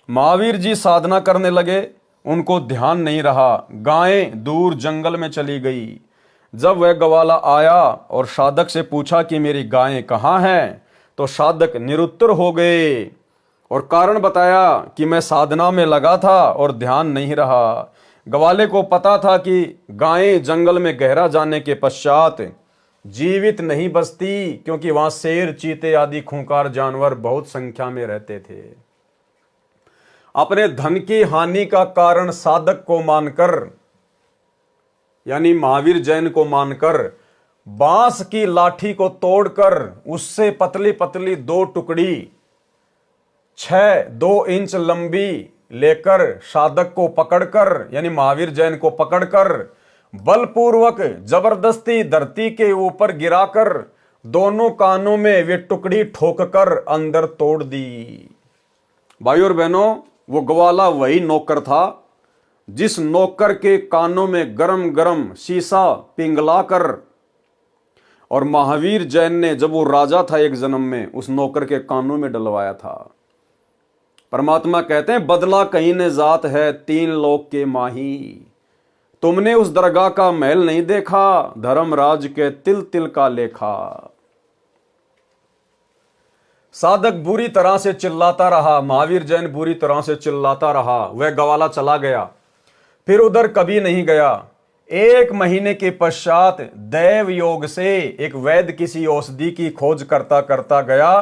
महावीर जी साधना करने लगे, उनको ध्यान नहीं रहा। गायें दूर जंगल में चली गई। जब वह ग्वाला आया और साधक से पूछा कि मेरी गायें कहाँ हैं, तो साधक निरुत्तर हो गए और कारण बताया कि मैं साधना में लगा था और ध्यान नहीं रहा। ग्वाले को पता था कि गायें जंगल में गहरा जाने के पश्चात जीवित नहीं बचती, क्योंकि वहां शेर, चीते आदि खूंखार जानवर बहुत संख्या में रहते थे। अपने धन की हानि का कारण साधक को मानकर, यानी महावीर जैन को मानकर, बांस की लाठी को तोड़कर उससे पतली पतली दो टुकड़ी 2 इंच लंबी लेकर साधक को पकड़कर, यानी महावीर जैन को पकड़कर बलपूर्वक जबरदस्ती धरती के ऊपर गिराकर दोनों कानों में वे टुकड़ी ठोककर अंदर तोड़ दी। भाइयों और बहनों, वो ग्वाला वही नौकर था जिस नौकर के कानों में गरम गरम शीशा पिघलाकर, और महावीर जैन ने जब वो राजा था एक जन्म में, उस नौकर के कानों में डलवाया था। परमात्मा कहते हैं, बदला कहीं ने जात है 3 लोक के माही। तुमने उस दरगाह का महल नहीं देखा, धर्मराज के तिल तिल का लेखा। साधक बुरी तरह से चिल्लाता रहा, महावीर जैन बुरी तरह से चिल्लाता रहा। वह ग्वाला चला गया, फिर उधर कभी नहीं गया। 1 महीने के पश्चात दैव योग से एक वैद्य किसी औषधि की खोज करता करता गया,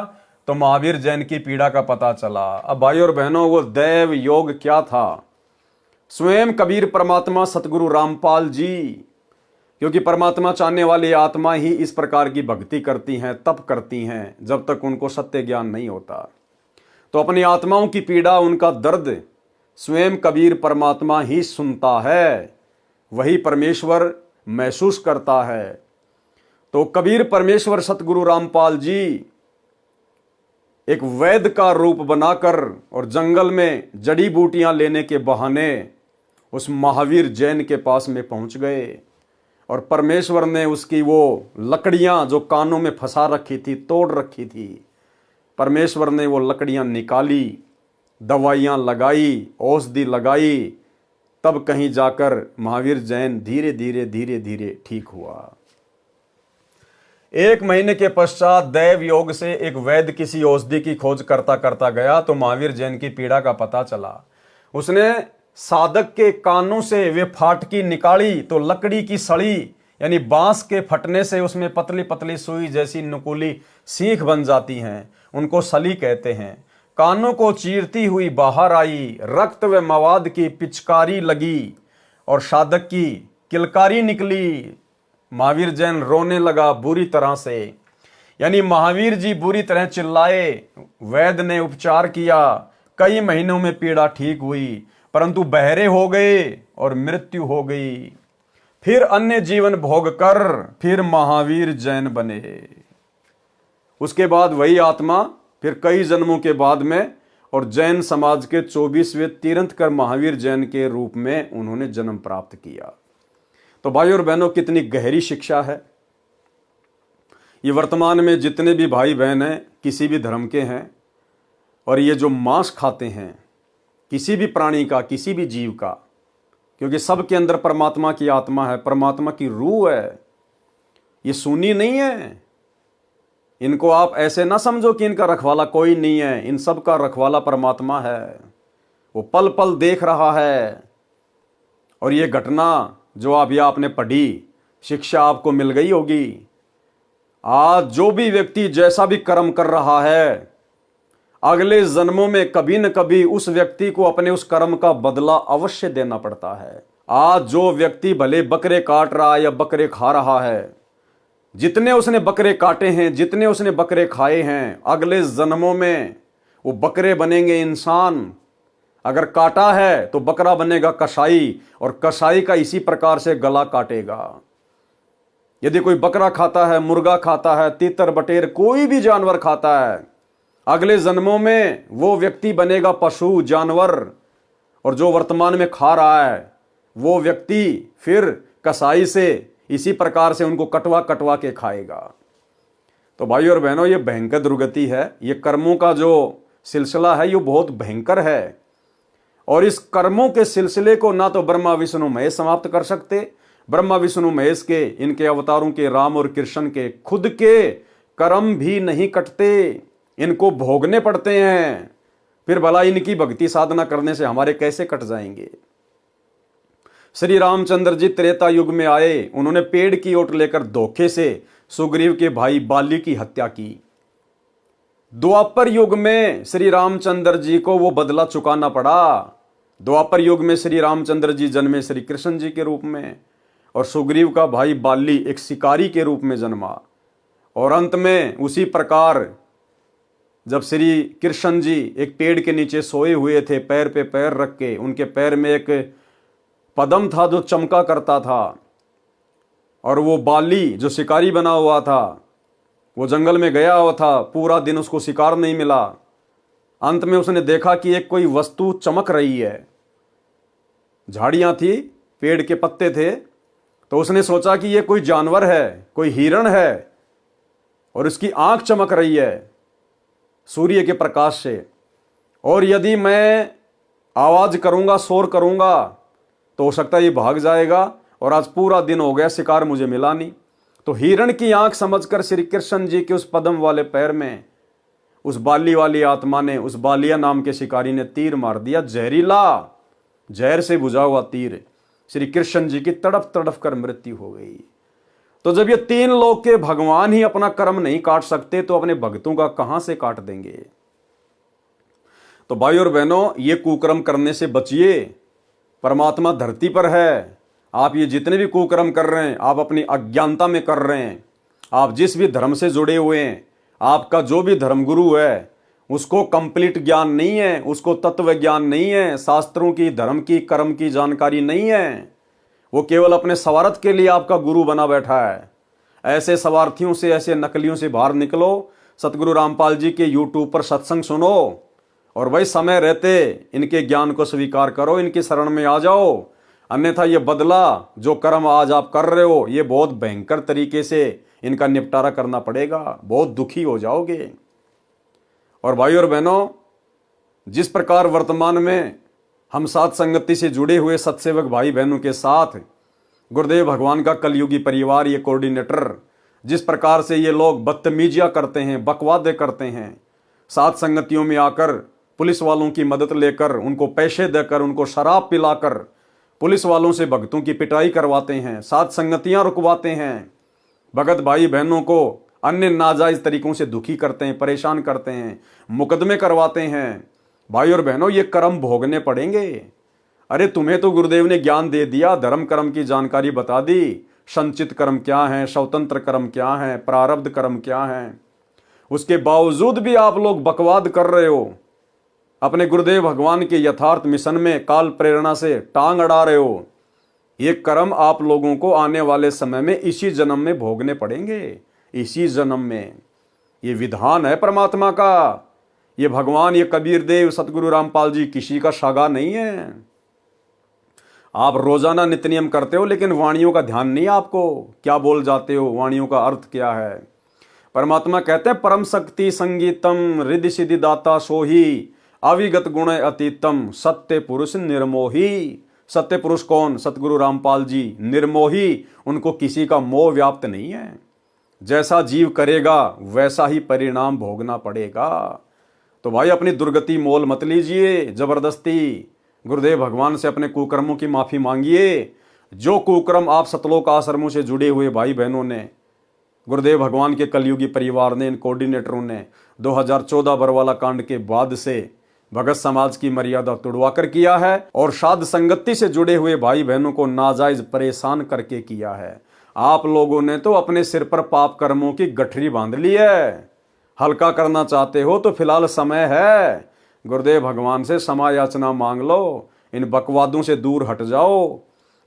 तो महावीर जैन की पीड़ा का पता चला। अब भाइयों और बहनों, वो दैव योग क्या था? स्वयं कबीर परमात्मा सतगुरु रामपाल जी, क्योंकि परमात्मा चाहने वाली आत्मा ही इस प्रकार की भक्ति करती हैं, तप करती हैं, जब तक उनको सत्य ज्ञान नहीं होता। तो अपनी आत्माओं की पीड़ा, उनका दर्द स्वयं कबीर परमात्मा ही सुनता है, वही परमेश्वर महसूस करता है। तो कबीर परमेश्वर सतगुरु रामपाल जी एक वैद्य का रूप बनाकर और जंगल में जड़ी बूटियां लेने के बहाने उस महावीर जैन के पास में पहुंच गए, और परमेश्वर ने उसकी वो लकड़ियां जो कानों में फंसा रखी थी, तोड़ रखी थी, परमेश्वर ने वो लकड़ियां निकाली, दवाइयां लगाई, औषधि लगाई, तब कहीं जाकर महावीर जैन धीरे धीरे धीरे धीरे ठीक हुआ। 1 महीने के पश्चात दैव योग से एक वैद्य किसी औषधि की खोज करता करता गया, तो महावीर जैन की पीड़ा का पता चला। उसने साधक के कानों से वे फाटकी निकाली, तो लकड़ी की सड़ी, यानी बांस के फटने से उसमें पतली पतली सुई जैसी नुकीली सीख बन जाती हैं, उनको सली कहते हैं। कानों को चीरती हुई बाहर आई, रक्त व मवाद की पिचकारी लगी और साधक की किलकारी निकली। महावीर जैन रोने लगा बुरी तरह से, यानी महावीर जी बुरी तरह चिल्लाए। वैद्य ने उपचार किया, कई महीनों में पीड़ा ठीक हुई, परंतु बहरे हो गए और मृत्यु हो गई। फिर अन्य जीवन भोग कर फिर महावीर जैन बने। उसके बाद वही आत्मा फिर कई जन्मों के बाद में और जैन समाज के 24वें तीर्थंकर महावीर जैन के रूप में उन्होंने जन्म प्राप्त किया। तो भाइयों और बहनों, कितनी गहरी शिक्षा है। ये वर्तमान में जितने भी भाई बहन हैं किसी भी धर्म के हैं, और ये जो मांस खाते हैं किसी भी प्राणी का, किसी भी जीव का, क्योंकि सबके अंदर परमात्मा की आत्मा है, परमात्मा की रूह है, ये सुनी नहीं है। इनको आप ऐसे ना समझो कि इनका रखवाला कोई नहीं है, इन सब का रखवाला परमात्मा है, वो पल पल देख रहा है। और ये घटना जो आप या आपने पढ़ी, शिक्षा आपको मिल गई होगी। आज जो भी व्यक्ति जैसा भी कर्म कर रहा है, अगले जन्मों में कभी न कभी उस व्यक्ति को अपने उस कर्म का बदला अवश्य देना पड़ता है। आज जो व्यक्ति भले बकरे काट रहा है या बकरे खा रहा है, जितने उसने बकरे काटे हैं, जितने उसने बकरे खाए हैं, अगले जन्मों में वो बकरे बनेंगे इंसान। अगर काटा है तो बकरा बनेगा कसाई, और कसाई का इसी प्रकार से गला काटेगा। यदि कोई बकरा खाता है, मुर्गा खाता है, तीतर बटेर कोई भी जानवर खाता है, अगले जन्मों में वो व्यक्ति बनेगा पशु, जानवर। और जो वर्तमान में खा रहा है वो व्यक्ति फिर कसाई से इसी प्रकार से उनको कटवा कटवा के खाएगा। तो भाइयों और बहनों, ये भयंकर दुर्गति है। ये कर्मों का जो सिलसिला है ये बहुत भयंकर है, और इस कर्मों के सिलसिले को ना तो ब्रह्मा विष्णु महेश समाप्त कर सकते। ब्रह्मा विष्णु महेश के, इनके अवतारों के, राम और कृष्ण के खुद के कर्म भी नहीं कटते, इनको भोगने पड़ते हैं। फिर भला इनकी भक्ति साधना करने से हमारे कैसे कट जाएंगे। श्री रामचंद्र जी त्रेता युग में आए, उन्होंने पेड़ की ओट लेकर धोखे से सुग्रीव के भाई बाली की हत्या की। द्वापर युग में श्री रामचंद्र जी को वो बदला चुकाना पड़ा। द्वापर युग में श्री रामचंद्र जी जन्मे श्री कृष्ण जी के रूप में, और सुग्रीव का भाई बाली एक शिकारी के रूप में जन्मा। और अंत में उसी प्रकार जब श्री कृष्ण जी एक पेड़ के नीचे सोए हुए थे, पैर पे पैर रख के, उनके पैर में एक पदम था जो चमका करता था, और वो बाली जो शिकारी बना हुआ था वो जंगल में गया हुआ था, पूरा दिन उसको शिकार नहीं मिला। अंत में उसने देखा कि एक कोई वस्तु चमक रही है, झाड़ियां थी, पेड़ के पत्ते थे, तो उसने सोचा कि ये कोई जानवर है, कोई हिरण है, और इसकी आंख चमक रही है सूर्य के प्रकाश से, और यदि मैं आवाज करूंगा, शोर करूंगा तो हो सकता है ये भाग जाएगा, और आज पूरा दिन हो गया शिकार मुझे मिला नहीं। तो हिरण की आंख समझकर श्री कृष्ण जी के उस पद्म वाले पैर में उस बाली वाली आत्मा ने, उस बालिया नाम के शिकारी ने तीर मार दिया, जहरीला, जहर से बुझा हुआ तीर। श्री कृष्ण जी की तड़प तड़प कर मृत्यु हो गई। तो जब ये तीन लोक के भगवान ही अपना कर्म नहीं काट सकते तो अपने भक्तों का कहां से काट देंगे। तो भाई और बहनों, ये कुकर्म करने से बचिए। परमात्मा धरती पर है। आप ये जितने भी कुकर्म कर रहे हैं आप अपनी अज्ञानता में कर रहे हैं। आप जिस भी धर्म से जुड़े हुए हैं, आपका जो भी धर्मगुरु है उसको कंप्लीट ज्ञान नहीं है, उसको तत्व ज्ञान नहीं है, शास्त्रों की, धर्म की, कर्म की जानकारी नहीं है। वो केवल अपने स्वार्थ के लिए आपका गुरु बना बैठा है। ऐसे स्वार्थियों से, ऐसे नकलियों से बाहर निकलो। सतगुरु रामपाल जी के यूट्यूब पर सत्संग सुनो, और भाई समय रहते इनके ज्ञान को स्वीकार करो, इनकी शरण में आ जाओ। अन्यथा ये बदला जो कर्म आज आप कर रहे हो ये बहुत भयंकर तरीके से इनका निपटारा करना पड़ेगा, बहुत दुखी हो जाओगे। और भाई और बहनों, जिस प्रकार वर्तमान में हम साथ संगति से जुड़े हुए सत्सेवक भाई बहनों के साथ गुरुदेव भगवान का कलयुगी परिवार, ये कोऑर्डिनेटर, जिस प्रकार से ये लोग बदतमीजियां करते हैं, बकवादे करते हैं, साथ संगतियों में आकर पुलिस वालों की मदद लेकर, उनको पैसे देकर, उनको शराब पिलाकर पुलिस वालों से भक्तों की पिटाई करवाते हैं, साथ संगतियां रुकवाते हैं, भगत भाई बहनों को अन्य नाजायज तरीकों से दुखी करते हैं, परेशान करते हैं, मुकदमे करवाते हैं। भाई और बहनों, ये कर्म भोगने पड़ेंगे। अरे तुम्हें तो गुरुदेव ने ज्ञान दे दिया, धर्म कर्म की जानकारी बता दी, संचित कर्म क्या है, स्वतंत्र कर्म क्या है, प्रारब्ध कर्म क्या है। उसके बावजूद भी आप लोग बकवाद कर रहे हो, अपने गुरुदेव भगवान के यथार्थ मिशन में काल प्रेरणा से टांग अड़ा रहे हो। ये कर्म आप लोगों को आने वाले समय में इसी जन्म में भोगने पड़ेंगे, इसी जन्म में। ये विधान है परमात्मा का। ये भगवान, ये कबीर देव, सतगुरु रामपाल जी किसी का सागा नहीं है। आप रोजाना नित्य नियम करते हो लेकिन वाणियों का ध्यान नहीं, आपको क्या बोल जाते हो, वाणियों का अर्थ क्या है। परमात्मा कहते हैं परम शक्ति संगीतम रिद्धि सिद्धि दाता सोही अविगत गुण अतीतम सत्य पुरुष निर्मोही। सत्य पुरुष कौन? सतगुरु रामपाल जी। निर्मोही, उनको किसी का मोह व्याप्त नहीं है। जैसा जीव करेगा वैसा ही परिणाम भोगना पड़ेगा। तो भाई अपनी दुर्गति मोल मत लीजिए जबरदस्ती। गुरुदेव भगवान से अपने कुकर्मों की माफी मांगिए। जो कुकर्म आप सतलोक आश्रमों से जुड़े हुए भाई बहनों ने, गुरुदेव भगवान के कलयुगी परिवार ने, इन कोऑर्डिनेटरों ने 2014 बरवाला कांड के बाद से भगत समाज की मर्यादा तोड़वा कर किया है और साध संगति से जुड़े हुए भाई बहनों को नाजायज परेशान करके किया है। आप लोगों ने तो अपने सिर पर पाप कर्मों की गठरी बांध ली है। हल्का करना चाहते हो तो फिलहाल समय है, गुरुदेव भगवान से क्षमा याचना मांग लो। इन बकवादों से दूर हट जाओ,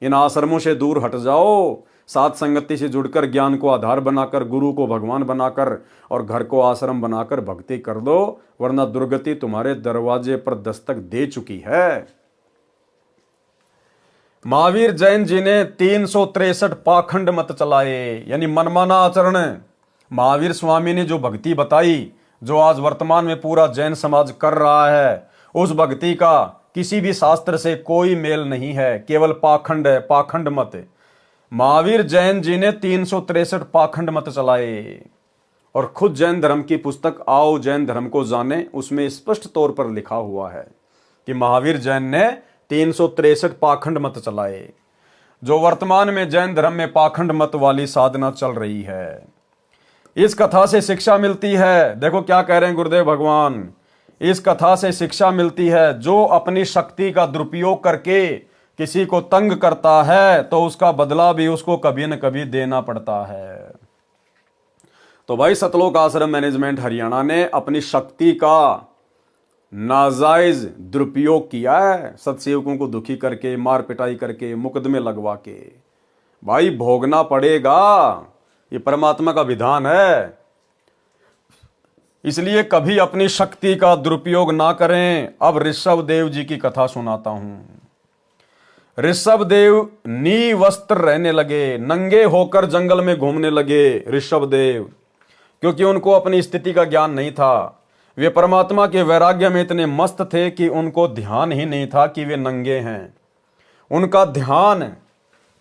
इन आश्रमों से दूर हट जाओ। साथ संगति से जुड़कर ज्ञान को आधार बनाकर, गुरु को भगवान बनाकर और घर को आश्रम बनाकर भक्ति कर दो, वरना दुर्गति तुम्हारे दरवाजे पर दस्तक दे चुकी है। महावीर जैन जी ने 363 पाखंड मत चलाए, यानी मनमाना आचरण। महावीर स्वामी ने जो भक्ति बताई, जो आज वर्तमान में पूरा जैन समाज कर रहा है, उस भक्ति का किसी भी शास्त्र से कोई मेल नहीं है, केवल पाखंड है, पाखंड मत। महावीर जैन जी ने 363 पाखंड मत चलाए और खुद जैन धर्म की पुस्तक आओ जैन धर्म को जाने, उसमें स्पष्ट तौर पर लिखा हुआ है कि महावीर जैन ने 363 पाखंड मत चलाए। जो वर्तमान में जैन धर्म में पाखंड मत वाली साधना चल रही है, इस कथा से शिक्षा मिलती है। देखो क्या कह रहे हैं गुरुदेव भगवान, इस कथा से शिक्षा मिलती है जो अपनी शक्ति का दुरुपयोग करके किसी को तंग करता है तो उसका बदला भी उसको कभी न कभी देना पड़ता है। तो भाई सतलोक आश्रम मैनेजमेंट हरियाणा ने अपनी शक्ति का नाजायज दुरुपयोग किया है, सत्सेवकों को दुखी करके, मार पिटाई करके, मुकदमे लगवा के। भाई भोगना पड़ेगा, ये परमात्मा का विधान है। इसलिए कभी अपनी शक्ति का दुरुपयोग ना करें। अब ऋषभ देव जी की कथा सुनाता हूं। ऋषभ देव निवस्त्र रहने लगे, नंगे होकर जंगल में घूमने लगे ऋषभ देव, क्योंकि उनको अपनी स्थिति का ज्ञान नहीं था। वे परमात्मा के वैराग्य में इतने मस्त थे कि उनको ध्यान ही नहीं था कि वे नंगे हैं। उनका ध्यान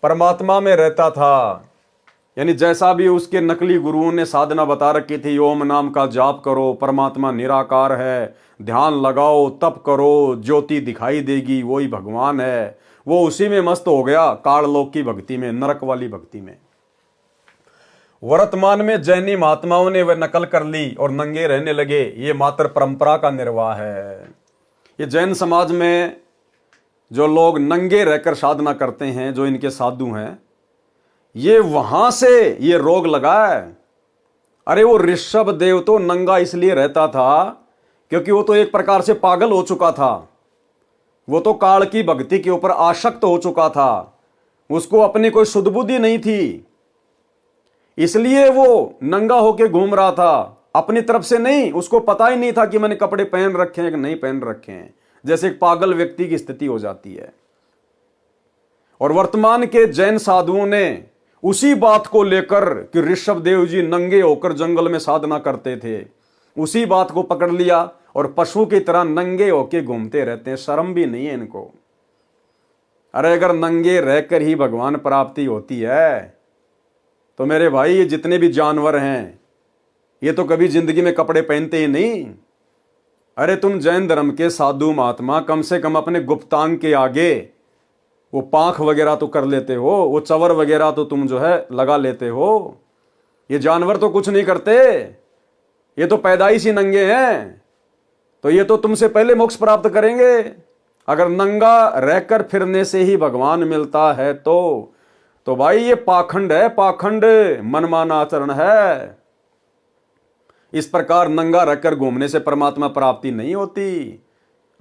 परमात्मा में रहता था। यानी जैसा भी उसके नकली गुरुओं ने साधना बता रखी थी, ओम नाम का जाप करो, परमात्मा निराकार है, ध्यान लगाओ, तप करो, ज्योति दिखाई देगी, वही भगवान है। वो उसी में मस्त हो गया, काललोक की भक्ति में, नरक वाली भक्ति में। वर्तमान में जैनी महात्माओं ने वह नकल कर ली और नंगे रहने लगे। ये मात्र परंपरा का निर्वाह है। ये जैन समाज में जो लोग नंगे रहकर साधना करते हैं, जो इनके साधु हैं, ये वहां से ये रोग लगा है। अरे वो ऋषभ देव तो नंगा इसलिए रहता था क्योंकि वो तो एक प्रकार से पागल हो चुका था। वो तो काल की भक्ति के ऊपर आसक्त हो चुका था। उसको अपनी कोई शुद्ध बुद्धि नहीं थी, इसलिए वो नंगा होके घूम रहा था। अपनी तरफ से नहीं, उसको पता ही नहीं था कि मैंने कपड़े पहन रखे हैं कि नहीं पहन रखे हैं। जैसे एक पागल व्यक्ति की स्थिति हो जाती है। और वर्तमान के जैन साधुओं ने उसी बात को लेकर कि ऋषभ देव जी नंगे होकर जंगल में साधना करते थे, उसी बात को पकड़ लिया और पशु की तरह नंगे होके घूमते रहते हैं। शर्म भी नहीं है इनको। अरे अगर नंगे रहकर ही भगवान प्राप्ति होती है तो मेरे भाई ये जितने भी जानवर हैं ये तो कभी जिंदगी में कपड़े पहनते ही नहीं। अरे तुम जैन धर्म के साधु महात्मा कम से कम अपने गुप्तांग के आगे वो पांख वगैरह तो कर लेते हो, वो चवर वगैरह तो तुम जो है लगा लेते हो। ये जानवर तो कुछ नहीं करते, ये तो पैदाइशी नंगे हैं। तो ये तो तुमसे पहले मोक्ष प्राप्त करेंगे। अगर नंगा रहकर फिरने से ही भगवान मिलता है तो भाई ये पाखंड है, पाखंड, मनमाना आचरण है। इस प्रकार नंगा रहकर घूमने से परमात्मा प्राप्ति नहीं होती।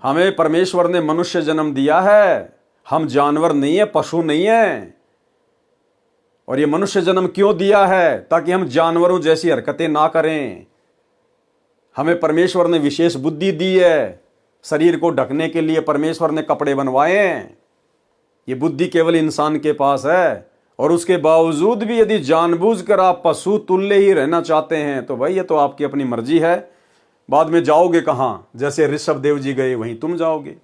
हमें परमेश्वर ने मनुष्य जन्म दिया है, हम जानवर नहीं है, पशु नहीं है। और ये मनुष्य जन्म क्यों दिया है? ताकि हम जानवरों जैसी हरकतें ना करें। हमें परमेश्वर ने विशेष बुद्धि दी है। शरीर को ढकने के लिए परमेश्वर ने कपड़े बनवाए हैं। ये बुद्धि केवल इंसान के पास है और उसके बावजूद भी यदि जानबूझकर आप पशु तुल्य ही रहना चाहते हैं तो भाई ये तो आपकी अपनी मर्जी है। बाद में जाओगे कहां? जैसे ऋषभ देव जी गए वहीं तुम जाओगे।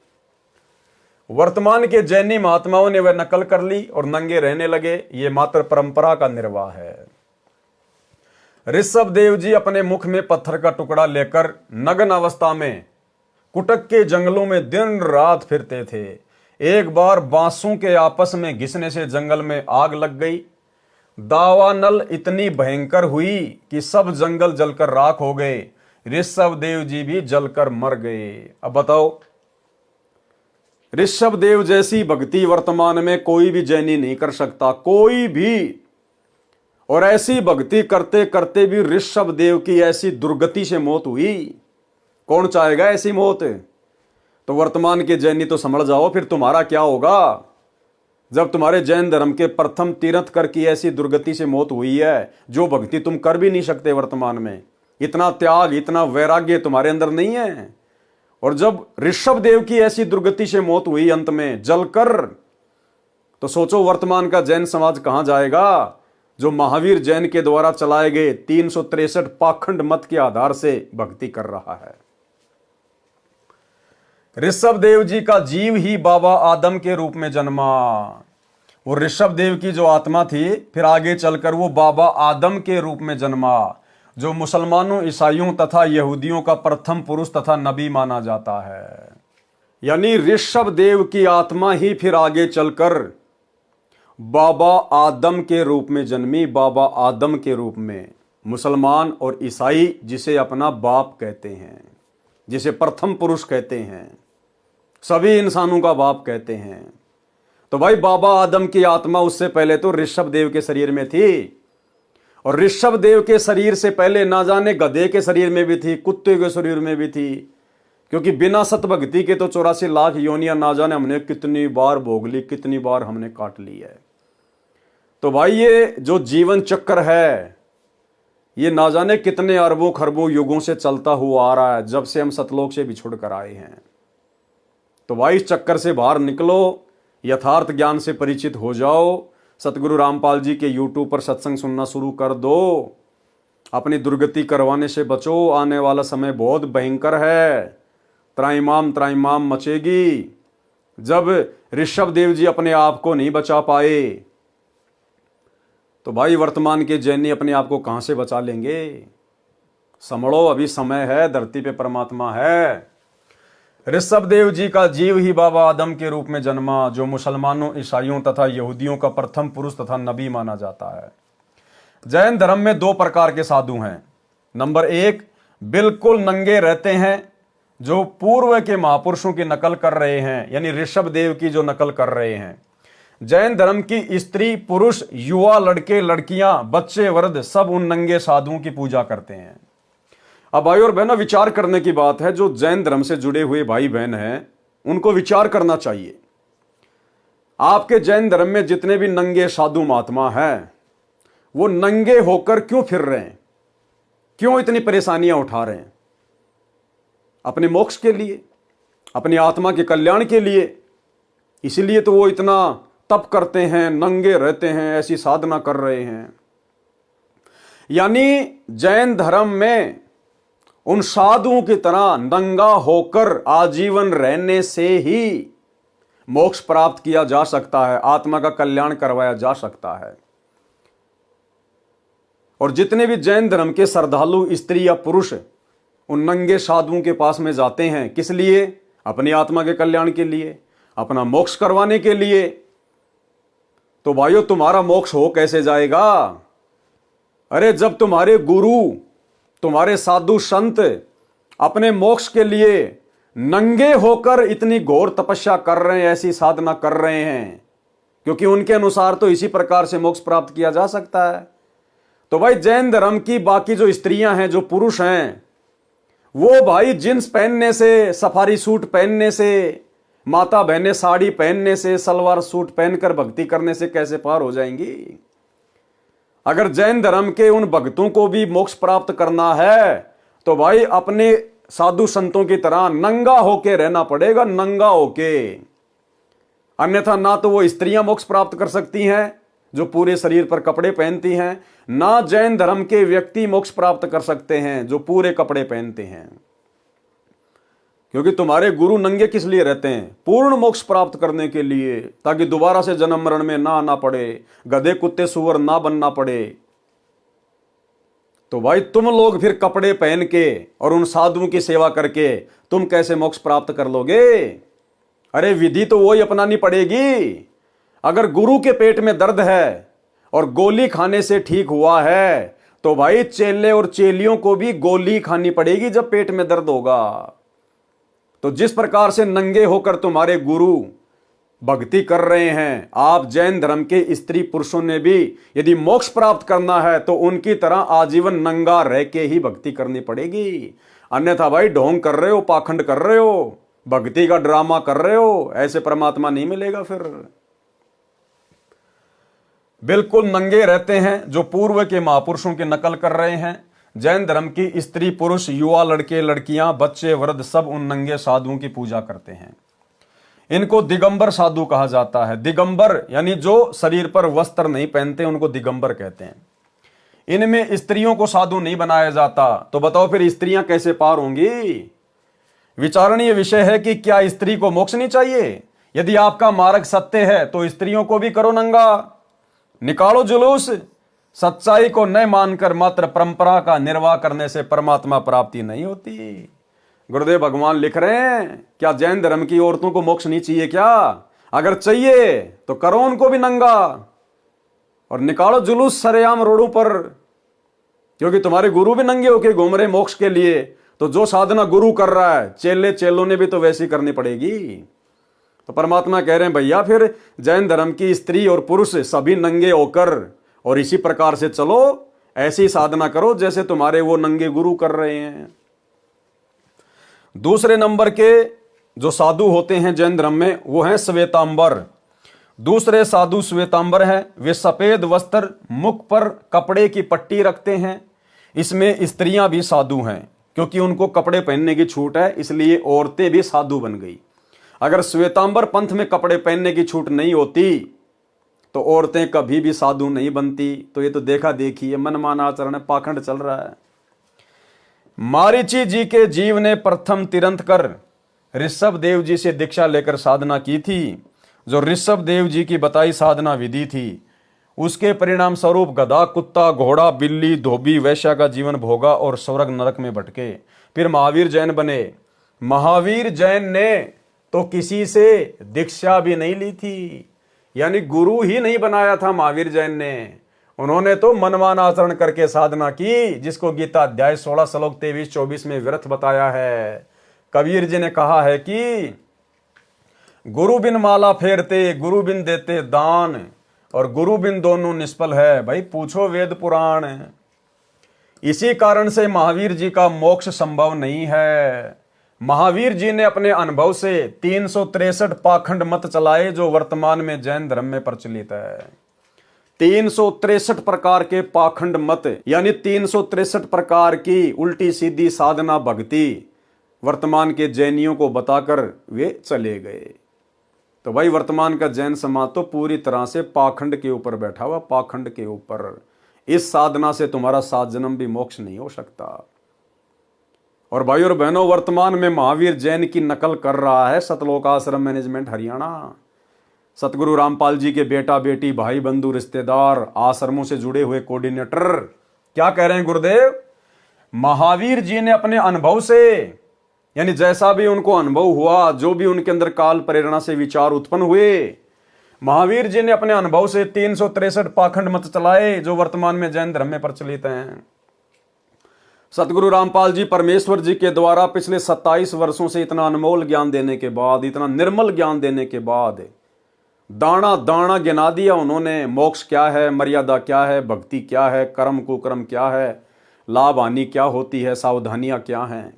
वर्तमान के जैनी महात्माओं ने वह नकल कर ली और नंगे रहने लगे। ये मात्र परंपरा का निर्वाह है। ऋषभ देव जी अपने मुख में पत्थर का टुकड़ा लेकर नग्न अवस्था में कुटक के जंगलों में दिन रात फिरते थे। एक बार बांसों के आपस में घिसने से जंगल में आग लग गई। दावानल इतनी भयंकर हुई कि सब जंगल जलकर राख हो गए। ऋषभ देव जी भी जलकर मर गए। अब बताओ, ऋषभ देव जैसी भक्ति वर्तमान में कोई भी जैनी नहीं कर सकता, कोई भी। और ऐसी भक्ति करते करते भी ऋषभ देव की ऐसी दुर्गति से मौत हुई। कौन चाहेगा ऐसी मौत? तो वर्तमान के जैनी तो समझ जाओ फिर तुम्हारा क्या होगा जब तुम्हारे जैन धर्म के प्रथम तीर्थंकर की ऐसी दुर्गति से मौत हुई है, जो भक्ति तुम कर भी नहीं सकते वर्तमान में। इतना त्याग, इतना वैराग्य तुम्हारे अंदर नहीं है। और जब ऋषभ देव की ऐसी दुर्गति से मौत हुई अंत में जलकर, तो सोचो वर्तमान का जैन समाज कहां जाएगा, जो महावीर जैन के द्वारा चलाए गए 363 पाखंड मत के आधार से भक्ति कर रहा है। ऋषभ देव जी का जीव ही बाबा आदम के रूप में जन्मा। वो ऋषभ देव की जो आत्मा थी फिर आगे चलकर वो बाबा आदम के रूप में जन्मा, जो मुसलमानों, ईसाइयों तथा यहूदियों का प्रथम पुरुष तथा नबी माना जाता है। यानी ऋषभ देव की आत्मा ही फिर आगे चलकर बाबा आदम के रूप में जन्मी। बाबा आदम के रूप में मुसलमान और ईसाई जिसे अपना बाप कहते हैं, जिसे प्रथम पुरुष कहते हैं, सभी इंसानों का बाप कहते हैं। तो भाई बाबा आदम की आत्मा उससे पहले तो ऋषभ देव के शरीर में थी। और ऋषभ देव के शरीर से पहले ना जाने गधे के शरीर में भी थी, कुत्ते के शरीर में भी थी। क्योंकि बिना सतभक्ति के तो 84 लाख योनियां ना जाने हमने कितनी बार भोग ली, कितनी बार हमने काट ली है। तो भाई ये जो जीवन चक्र है ये ना जाने कितने अरबों खरबों युगों से चलता हुआ आ रहा है, जब से हम सतलोक से बिछुड़ कर आए हैं। तो भाई इस चक्कर से बाहर निकलो, यथार्थ ज्ञान से परिचित हो जाओ। सतगुरु रामपाल जी के यूट्यूब पर सत्संग सुनना शुरू कर दो। अपनी दुर्गति करवाने से बचो, आने वाला समय बहुत भयंकर है। त्राइमाम मचेगी। जब ऋषभ देव जी अपने आप को नहीं बचा पाए तो भाई वर्तमान के जैनी अपने आप को कहां से बचा लेंगे? समझो, अभी समय है, धरती पे परमात्मा है। ऋषभ देव जी का जीव ही बाबा आदम के रूप में जन्मा, जो मुसलमानों, ईसाइयों तथा यहूदियों का प्रथम पुरुष तथा नबी माना जाता है। जैन धर्म में 2 प्रकार के साधु हैं। नंबर 1 बिल्कुल नंगे रहते हैं, जो पूर्व के महापुरुषों की नकल कर रहे हैं, यानी ऋषभ देव की जो नकल कर रहे हैं। जैन धर्म की स्त्री, पुरुष, युवा, लड़के, लड़कियां, बच्चे, वृद्ध सब उन नंगे साधुओं की पूजा करते हैं। अब भाई और बहनों, विचार करने की बात है। जो जैन धर्म से जुड़े हुए भाई बहन हैं उनको विचार करना चाहिए। आपके जैन धर्म में जितने भी नंगे साधु महात्मा हैं वो नंगे होकर क्यों फिर रहे हैं? क्यों इतनी परेशानियां उठा रहे हैं? अपने मोक्ष के लिए, अपनी आत्मा के कल्याण के लिए। इसीलिए तो वो इतना तप करते हैं, नंगे रहते हैं, ऐसी साधना कर रहे हैं। यानी जैन धर्म में उन साधुओं की तरह नंगा होकर आजीवन रहने से ही मोक्ष प्राप्त किया जा सकता है, आत्मा का कल्याण करवाया जा सकता है। और जितने भी जैन धर्म के श्रद्धालु स्त्री या पुरुष उन नंगे साधुओं के पास में जाते हैं, किस लिए? अपनी आत्मा के कल्याण के लिए, अपना मोक्ष करवाने के लिए। तो भाइयों, तुम्हारा मोक्ष हो कैसे जाएगा? अरे जब तुम्हारे गुरु, तुम्हारे साधु संत अपने मोक्ष के लिए नंगे होकर इतनी घोर तपस्या कर रहे हैं, ऐसी साधना कर रहे हैं, क्योंकि उनके अनुसार तो इसी प्रकार से मोक्ष प्राप्त किया जा सकता है। तो भाई जैन धर्म की बाकी जो स्त्रियां हैं, जो पुरुष हैं, वो भाई जींस पहनने से, सफारी सूट पहनने से, माता बहनें साड़ी पहनने से, सलवार सूट पहनकर भक्ति करने से कैसे पार हो जाएंगी? अगर जैन धर्म के उन भक्तों को भी मोक्ष प्राप्त करना है तो भाई अपने साधु संतों की तरह नंगा होके रहना पड़ेगा, नंगा होके। अन्यथा ना तो वो स्त्रियां मोक्ष प्राप्त कर सकती हैं, जो पूरे शरीर पर कपड़े पहनती हैं, ना जैन धर्म के व्यक्ति मोक्ष प्राप्त कर सकते हैं जो पूरे कपड़े पहनते हैं। क्योंकि तुम्हारे गुरु नंगे किस लिए रहते हैं? पूर्ण मोक्ष प्राप्त करने के लिए, ताकि दोबारा से जन्म मरण में ना आना पड़े, गधे कुत्ते सुअर ना बनना पड़े। तो भाई तुम लोग फिर कपड़े पहन के और उन साधुओं की सेवा करके तुम कैसे मोक्ष प्राप्त कर लोगे? अरे विधि तो वही अपनानी पड़ेगी। अगर गुरु के पेट में दर्द है और गोली खाने से ठीक हुआ है, तो भाई चेले और चेलियों को भी गोली खानी पड़ेगी जब पेट में दर्द होगा। तो जिस प्रकार से नंगे होकर तुम्हारे गुरु भक्ति कर रहे हैं, आप जैन धर्म के स्त्री पुरुषों ने भी यदि मोक्ष प्राप्त करना है तो उनकी तरह आजीवन नंगा रह के ही भक्ति करनी पड़ेगी। अन्यथा भाई ढोंग कर रहे हो, पाखंड कर रहे हो, भक्ति का ड्रामा कर रहे हो, ऐसे परमात्मा नहीं मिलेगा। फिर बिल्कुल नंगे रहते हैं जो पूर्व के महापुरुषों की नकल कर रहे हैं। जैन धर्म की स्त्री पुरुष, युवा, लड़के लड़कियां, बच्चे वृद्ध सब उन नंगे साधुओं की पूजा करते हैं। इनको दिगंबर साधु कहा जाता है। दिगंबर यानी जो शरीर पर वस्त्र नहीं पहनते उनको दिगंबर कहते हैं। इनमें स्त्रियों को साधु नहीं बनाया जाता। तो बताओ फिर स्त्रियां कैसे पार होंगी? विचारणीय विषय है कि क्या स्त्री को मोक्ष नहीं चाहिए? यदि आपका मार्ग सत्य है तो स्त्रियों को भी करो नंगा, निकालो जुलूस। सच्चाई को न मानकर मात्र परंपरा का निर्वाह करने से परमात्मा प्राप्ति नहीं होती। गुरुदेव भगवान लिख रहे हैं, क्या जैन धर्म की औरतों को मोक्ष नहीं चाहिए क्या? अगर चाहिए तो करो उनको भी नंगा और निकालो जुलूस सरेआम रोडों पर। क्योंकि तुम्हारे गुरु भी नंगे होके घूम रहे मोक्ष के लिए, तो जो साधना गुरु कर रहा है चेले चेलों ने भी तो वैसी करनी पड़ेगी। तो परमात्मा कह रहे हैं भैया फिर जैन धर्म की स्त्री और पुरुष सभी नंगे होकर और इसी प्रकार से चलो, ऐसी साधना करो जैसे तुम्हारे वो नंगे गुरु कर रहे हैं। दूसरे नंबर के जो साधु होते हैं जैन धर्म में वो हैं श्वेतांबर। दूसरे साधु श्वेतांबर हैं। वे सफेद वस्त्र, मुख पर कपड़े की पट्टी रखते हैं। इसमें स्त्रियां भी साधु हैं क्योंकि उनको कपड़े पहनने की छूट है, इसलिए औरतें भी साधु बन गई। अगर श्वेतांबर पंथ में कपड़े पहनने की छूट नहीं होती तो औरतें कभी भी साधु नहीं बनती। तो ये तो देखा देखी है, मनमाना आचरण है, पाखंड चल रहा है। मारीची जी के जीव ने प्रथम तिरंत कर ऋषभ देव जी से दीक्षा लेकर साधना की थी। जो ऋषभ देव जी की बताई साधना विधि थी, उसके परिणाम स्वरूप गधा, कुत्ता, घोड़ा, बिल्ली, धोबी, वैश्या का जीवन भोगा और स्वर्ग नरक में भटके। फिर महावीर जैन बने। महावीर जैन ने तो किसी से दीक्षा भी नहीं ली थी, यानी गुरु ही नहीं बनाया था महावीर जैन ने। उन्होंने तो मनमान आचरण करके साधना की, जिसको गीता अध्याय 16 श्लोक 23-24 में व्यर्थ बताया है। कबीर जी ने कहा है कि गुरु बिन माला फेरते, गुरु बिन देते दान, और गुरु बिन दोनों निष्फल है। भाई पूछो वेद पुराण। इसी कारण से महावीर जी का मोक्ष संभव नहीं है। महावीर जी ने अपने अनुभव से 363 पाखंड मत चलाए जो वर्तमान में जैन धर्म में प्रचलित है। 363 प्रकार के पाखंड मत, यानी 363 प्रकार की उल्टी सीधी साधना भक्ति वर्तमान के जैनियों को बताकर वे चले गए। तो भाई वर्तमान का जैन समाज तो पूरी तरह से पाखंड के ऊपर बैठा हुआ, पाखंड के ऊपर। इस साधना से तुम्हारा 7 जन्म भी मोक्ष नहीं हो सकता। और भाई और बहनों, वर्तमान में महावीर जैन की नकल कर रहा है सतलोक आश्रम मैनेजमेंट हरियाणा। सतगुरु रामपाल जी के बेटा बेटी, भाई बंधु, रिश्तेदार, आश्रमों से जुड़े हुए कोऑर्डिनेटर क्या कह रहे हैं गुरुदेव? महावीर जी ने अपने अनुभव से, यानी जैसा भी उनको अनुभव हुआ, जो भी उनके अंदर काल प्रेरणा से विचार उत्पन्न हुए, महावीर जी ने अपने अनुभव से 363 पाखंड मत चलाए जो वर्तमान में जैन धर्म में प्रचलित हैं। सतगुरु रामपाल जी परमेश्वर जी के द्वारा पिछले 27 वर्षों से इतना अनमोल ज्ञान देने के बाद, इतना निर्मल ज्ञान देने के बाद दाना दाना गिना दिया उन्होंने। मोक्ष क्या है, मर्यादा क्या है, भक्ति क्या है, कर्म कुकर्म क्या है, लाभ हानि क्या होती है, सावधानियां क्या हैं।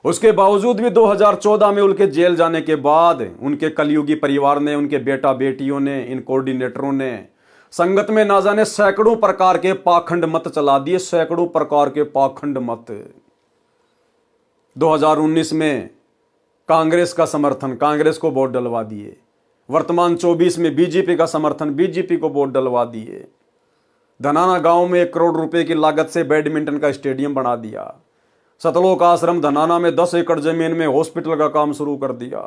उसके बावजूद भी 2014 में उनके जेल जाने के बाद उनके कलयुगी परिवार ने, उनके बेटा बेटियों ने, इन कोऑर्डिनेटरों ने संगत में ना जाने सैकड़ों प्रकार के पाखंड मत चला दिए, सैकड़ों प्रकार के पाखंड मत। 2019 में कांग्रेस का समर्थन, कांग्रेस को वोट डलवा दिए। वर्तमान 24 में बीजेपी का समर्थन, बीजेपी को वोट डलवा दिए। धनाना गांव में 1 करोड़ रुपए की लागत से बैडमिंटन का स्टेडियम बना दिया। सतलोक आश्रम धनाना में 10 एकड़ जमीन में हॉस्पिटल का काम शुरू कर दिया।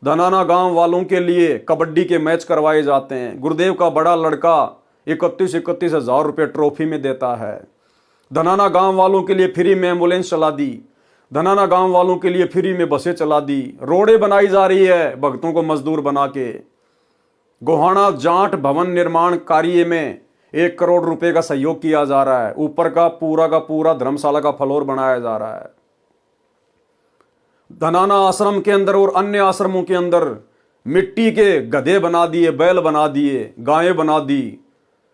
धनाना गांव वालों के लिए कबड्डी के मैच करवाए जाते हैं। गुरुदेव का बड़ा लड़का 31 हजार रुपये ट्रॉफी में देता है। धनाना गांव वालों के लिए फ्री में एम्बुलेंस चला दी। धनाना गांव वालों के लिए फ्री में बसें चला दी। रोडें बनाई जा रही है भक्तों को मजदूर बना के। गोहाना जाट भवन निर्माण कार्य में 1 करोड़ रुपए का सहयोग किया जा रहा है। ऊपर का पूरा धर्मशाला का फ्लोर बनाया जा रहा है। धनाना आश्रम के अंदर और अन्य आश्रमों के अंदर मिट्टी के गधे बना दिए, बैल बना दिए, गायें बना दी।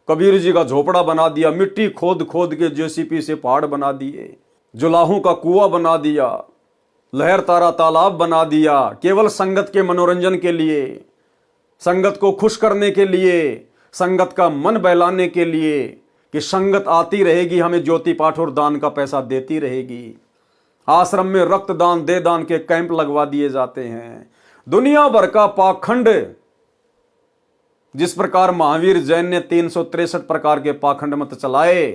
कबीर जी का झोपड़ा बना दिया। मिट्टी खोद खोद के जेसीपी से पहाड़ बना दिए। जुलाहों का कुआं बना दिया। लहर तारा तालाब बना दिया। केवल संगत के मनोरंजन के लिए, संगत को खुश करने के लिए, संगत का मन बहलाने के लिए कि संगत आती रहेगी, हमें ज्योति पाठ और दान का पैसा देती रहेगी। आश्रम में रक्तदान, दे दान के कैंप लगवा दिए जाते हैं। दुनिया भर का पाखंड, जिस प्रकार महावीर जैन ने 363 प्रकार के पाखंड मत चलाए,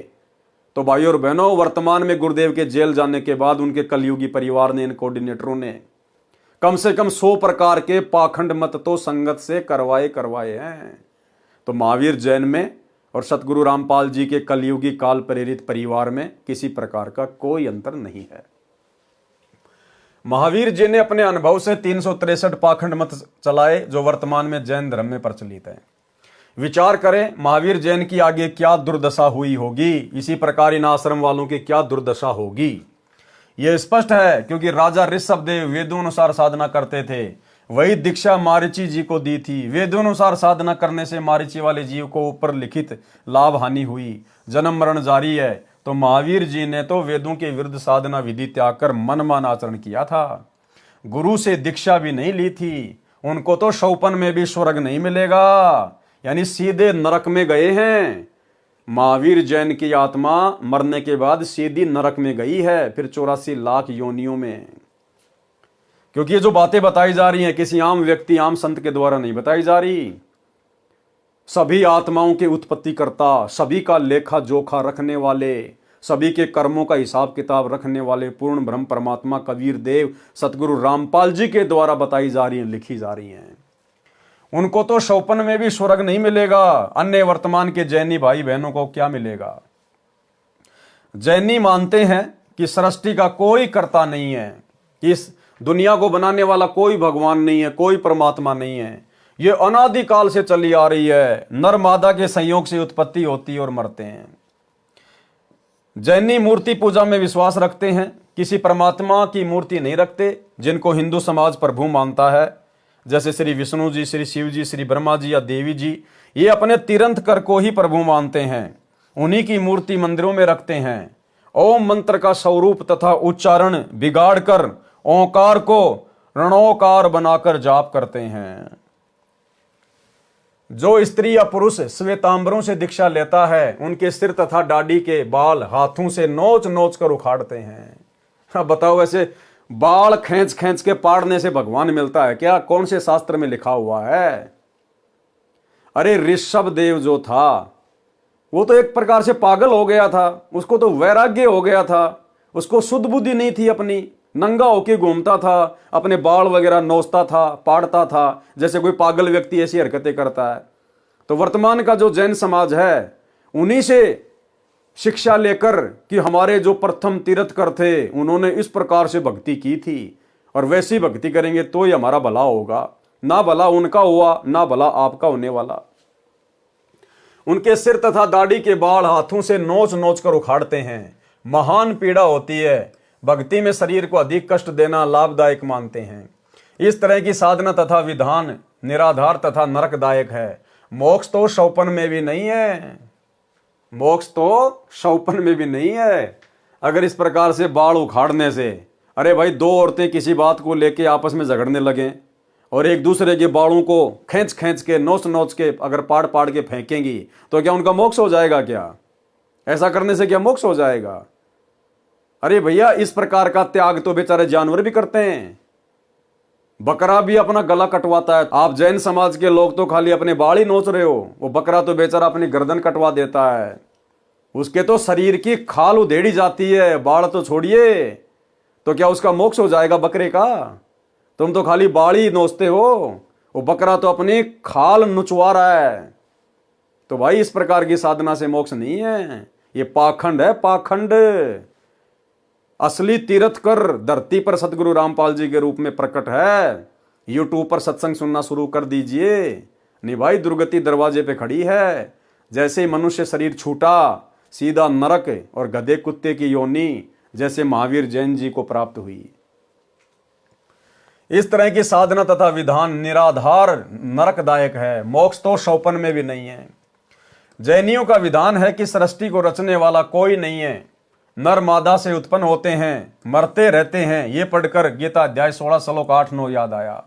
तो भाइयों और बहनों, वर्तमान में गुरुदेव के जेल जाने के बाद उनके कलयुगी परिवार ने, इन कोऑर्डिनेटरों ने कम से कम 100 प्रकार के पाखंड मत तो संगत से करवाए हैं। तो महावीर जैन में और सतगुरु रामपाल जी के कलयुगी काल प्रेरित परिवार में किसी प्रकार का कोई अंतर नहीं है। महावीर जी ने अपने अनुभव से 363 पाखंड मत चलाए जो वर्तमान में जैन धर्म में प्रचलित है। विचार करें महावीर जैन की आगे क्या दुर्दशा हुई होगी, इसी प्रकार इन आश्रम वालों की क्या दुर्दशा होगी। यह स्पष्ट है क्योंकि राजा ऋषभदेव वेदोनुसार साधना करते थे। वही दीक्षा मारीची जी को दी थी। वेदोनुसार साधना करने से मारीची वाले जीव को ऊपर लिखित लाभ हानि हुई, जन्म मरण जारी है। तो महावीर जी ने तो वेदों के विरुद्ध साधना विधि त्याग कर मनमान आचरण किया था। गुरु से दीक्षा भी नहीं ली थी। उनको तो शौपन में भी स्वर्ग नहीं मिलेगा, यानी सीधे नरक में गए हैं। महावीर जैन की आत्मा मरने के बाद सीधी नरक में गई है, फिर 84 लाख योनियों में। क्योंकि ये जो बातें बताई जा रही हैं किसी आम व्यक्ति, आम संत के द्वारा नहीं बताई जा रही। सभी आत्माओं के उत्पत्ति करता, सभी का लेखा जोखा रखने वाले, सभी के कर्मों का हिसाब किताब रखने वाले पूर्ण ब्रह्म परमात्मा कबीर देव सतगुरु रामपाल जी के द्वारा बताई जा रही हैं, लिखी जा रही हैं। उनको तो शौपन में भी स्वर्ग नहीं मिलेगा। अन्य वर्तमान के जैनी भाई बहनों को क्या मिलेगा। जैनी मानते हैं कि सृष्टि का कोई कर्ता नहीं है, इस दुनिया को बनाने वाला कोई भगवान नहीं है, कोई परमात्मा नहीं है। ये अनादिकाल से चली आ रही है। नर मादा के संयोग से उत्पत्ति होती है और मरते हैं। जैनी मूर्ति पूजा में विश्वास रखते हैं, किसी परमात्मा की मूर्ति नहीं रखते। जिनको हिंदू समाज प्रभु मानता है, जैसे श्री विष्णु जी, श्री शिव जी, श्री ब्रह्मा जी या देवी जी, ये अपने तिरंत कर को ही प्रभु मानते हैं। उन्हीं की मूर्ति मंदिरों में रखते हैं। ओम मंत्र का स्वरूप तथा उच्चारण बिगाड़ कर ओंकार को रणोकार बनाकर जाप करते हैं। जो स्त्री या पुरुष श्वेतांबरों से दीक्षा लेता है, उनके सिर तथा दाढ़ी के बाल हाथों से नोच नोच कर उखाड़ते हैं। हाँ बताओ, वैसे बाल खींच खींच के पाड़ने से भगवान मिलता है क्या? कौन से शास्त्र में लिखा हुआ है? अरे ऋषभदेव जो था वो तो एक प्रकार से पागल हो गया था। उसको तो वैराग्य हो गया था। उसको शुद्ध बुद्धि नहीं थी अपनी। नंगा होके घूमता था, अपने बाल वगैरह नोचता था, पाड़ता था, जैसे कोई पागल व्यक्ति ऐसी हरकतें करता है। तो वर्तमान का जो जैन समाज है, उन्हीं से शिक्षा लेकर कि हमारे जो प्रथम तीर्थकर थे उन्होंने इस प्रकार से भक्ति की थी और वैसी भक्ति करेंगे तो ही हमारा भला होगा। ना भला उनका हुआ, ना भला आपका होने वाला। उनके सिर तथा दाढ़ी के बाल हाथों से नोच नोच कर उखाड़ते हैं। महान पीड़ा होती है। भक्ति में शरीर को अधिक कष्ट देना लाभदायक मानते हैं। इस तरह की साधना तथा विधान निराधार तथा नरकदायक है। मोक्ष तो शौपन में भी नहीं है। मोक्ष तो शौपन में भी नहीं है। अगर इस प्रकार से बाल उखाड़ने से, अरे भाई, दो औरतें किसी बात को लेके आपस में झगड़ने लगें और एक दूसरे के बालों को खींच खींच के नोच नोच के अगर पाड़ पाड़ के फेंकेंगी तो क्या उनका मोक्ष हो जाएगा? क्या ऐसा करने से क्या मोक्ष हो जाएगा? अरे भैया, इस प्रकार का त्याग तो बेचारे जानवर भी करते हैं। बकरा भी अपना गला कटवाता है। आप जैन समाज के लोग तो खाली अपने बाल ही नोच रहे हो, वो बकरा तो बेचारा अपनी गर्दन कटवा देता है। उसके तो शरीर की खाल उधेड़ी जाती है, बाल तो छोड़िए। तो क्या उसका मोक्ष हो जाएगा बकरे का? तुम तो खाली बाल ही नोचते हो, वो बकरा तो अपनी खाल नुचवा रहा है। तो भाई इस प्रकार की साधना से मोक्ष नहीं है, ये पाखंड है, पाखंड। असली तीर्थकर धरती पर सतगुरु रामपाल जी के रूप में प्रकट है। यूट्यूब पर सत्संग सुनना शुरू कर दीजिए। नहीं भाई, दुर्गति दरवाजे पे खड़ी है। जैसे मनुष्य शरीर छूटा, सीधा नरक और गधे कुत्ते की योनि जैसे महावीर जैन जी को प्राप्त हुई। इस तरह की साधना तथा विधान निराधार नरकदायक है, मोक्ष तो सौपन में भी नहीं है। जैनियों का विधान है कि सृष्टि को रचने वाला कोई नहीं है, नर मादा से उत्पन्न होते हैं, मरते रहते हैं। ये पढ़कर गीता अध्याय 16 श्लोक 8-9 याद आया।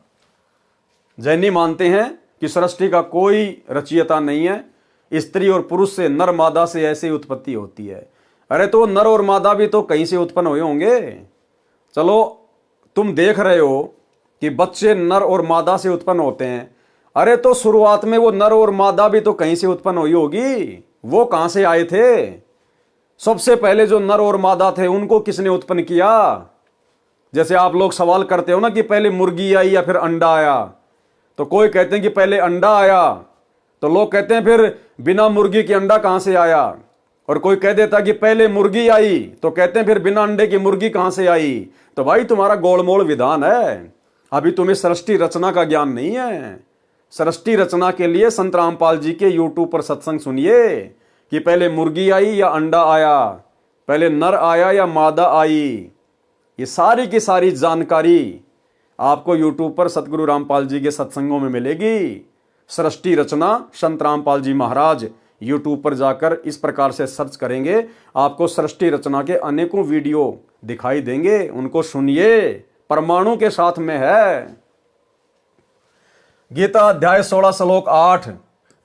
जैनी मानते हैं कि सृष्टि का कोई रचयिता नहीं है, स्त्री और पुरुष से, नर मादा से ऐसी उत्पत्ति होती है। अरे तो नर और मादा भी तो कहीं से उत्पन्न हुए होंगे। चलो तुम देख रहे हो कि बच्चे नर और मादा से उत्पन्न होते हैं, अरे तो शुरुआत में वो नर और मादा भी तो कहीं से उत्पन्न हुई होगी। वो कहां से आए थे? सबसे पहले जो नर और मादा थे उनको किसने उत्पन्न किया? जैसे आप लोग सवाल करते हो ना कि पहले मुर्गी आई या फिर अंडा आया, तो कोई कहते हैं कि पहले अंडा आया, तो लोग कहते हैं फिर बिना मुर्गी के अंडा कहां से आया। और कोई कह देता कि पहले मुर्गी आई, तो कहते हैं फिर बिना अंडे की मुर्गी कहां से आई। तो भाई तुम्हारा गोलमोल विधान है, अभी तुम्हें सृष्टि रचना का ज्ञान नहीं है। सृष्टि रचना के लिए संत रामपाल जी के यूट्यूब पर सत्संग सुनिए कि पहले मुर्गी आई या अंडा आया, पहले नर आया या मादा आई। ये सारी की सारी जानकारी आपको यूट्यूब पर सतगुरु रामपाल जी के सत्संगों में मिलेगी। सृष्टि रचना संत रामपाल जी महाराज, यूट्यूब पर जाकर इस प्रकार से सर्च करेंगे, आपको सृष्टि रचना के अनेकों वीडियो दिखाई देंगे। उनको सुनिए, परमाणु के साथ में है। गीता अध्याय 16 श्लोक 8,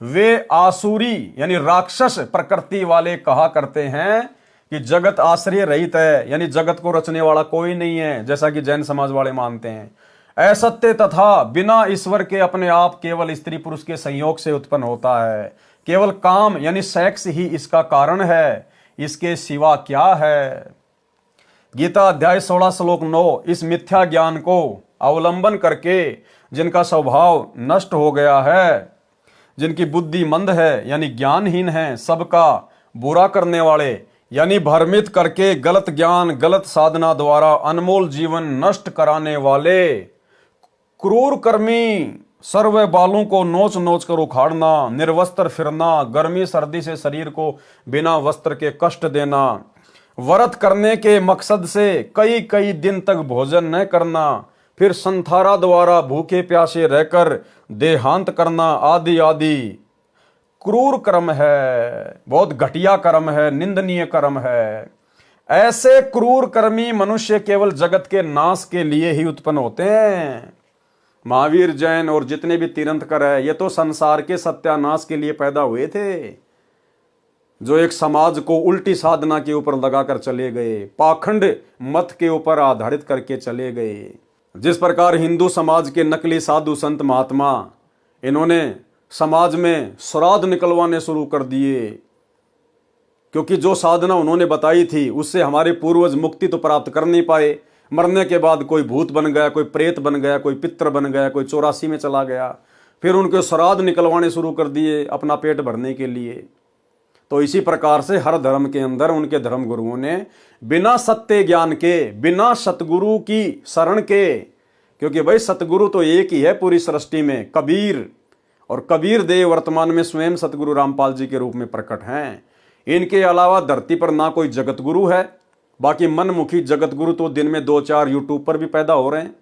वे आसुरी यानी राक्षस प्रकृति वाले कहा करते हैं कि जगत आश्रय रहित है, यानी जगत को रचने वाला कोई नहीं है, जैसा कि जैन समाज वाले मानते हैं। असत्य तथा बिना ईश्वर के अपने आप केवल स्त्री पुरुष के संयोग से उत्पन्न होता है। केवल काम यानी सेक्स ही इसका कारण है, इसके सिवा क्या है। गीता अध्याय 16 श्लोक 9, इस मिथ्या ज्ञान को अवलंबन करके जिनका स्वभाव नष्ट हो गया है, जिनकी बुद्धि मंद है यानी ज्ञानहीन है, सबका बुरा करने वाले यानी भ्रमित करके गलत ज्ञान गलत साधना द्वारा अनमोल जीवन नष्ट कराने वाले, क्रूर कर्मी, सर्व बालों को नोच नोच कर उखाड़ना, निर्वस्त्र फिरना, गर्मी सर्दी से शरीर को बिना वस्त्र के कष्ट देना, व्रत करने के मकसद से कई कई दिन तक भोजन न करना, फिर संथारा द्वारा भूखे प्यासे रहकर देहांत करना, आदि आदि क्रूर कर्म है, बहुत घटिया कर्म है, निंदनीय कर्म है। ऐसे क्रूर कर्मी मनुष्य केवल जगत के नाश के लिए ही उत्पन्न होते हैं। महावीर जैन और जितने भी तीर्थंकर है, ये तो संसार के सत्यानाश के लिए पैदा हुए थे, जो एक समाज को उल्टी साधना के ऊपर लगाकर चले गए, पाखंड मत के ऊपर आधारित करके चले गए। जिस प्रकार हिंदू समाज के नकली साधु संत महात्मा, इन्होंने समाज में श्राद्ध निकलवाने शुरू कर दिए, क्योंकि जो साधना उन्होंने बताई थी उससे हमारे पूर्वज मुक्ति तो प्राप्त कर नहीं पाए। मरने के बाद कोई भूत बन गया, कोई प्रेत बन गया, कोई पितर बन गया, कोई 84 में चला गया, फिर उनके श्राद्ध निकलवाने शुरू कर दिए अपना पेट भरने के लिए। तो इसी प्रकार से हर धर्म के अंदर उनके धर्म गुरुओं ने बिना सत्य ज्ञान के, बिना सतगुरु की शरण के, क्योंकि भाई सतगुरु तो एक ही है पूरी सृष्टि में, कबीर, और कबीर देव वर्तमान में स्वयं सतगुरु रामपाल जी के रूप में प्रकट हैं। इनके अलावा धरती पर ना कोई जगत गुरु है, बाकी मनमुखी जगत गुरु तो दिन में 2-4 यूट्यूब पर भी पैदा हो रहे हैं।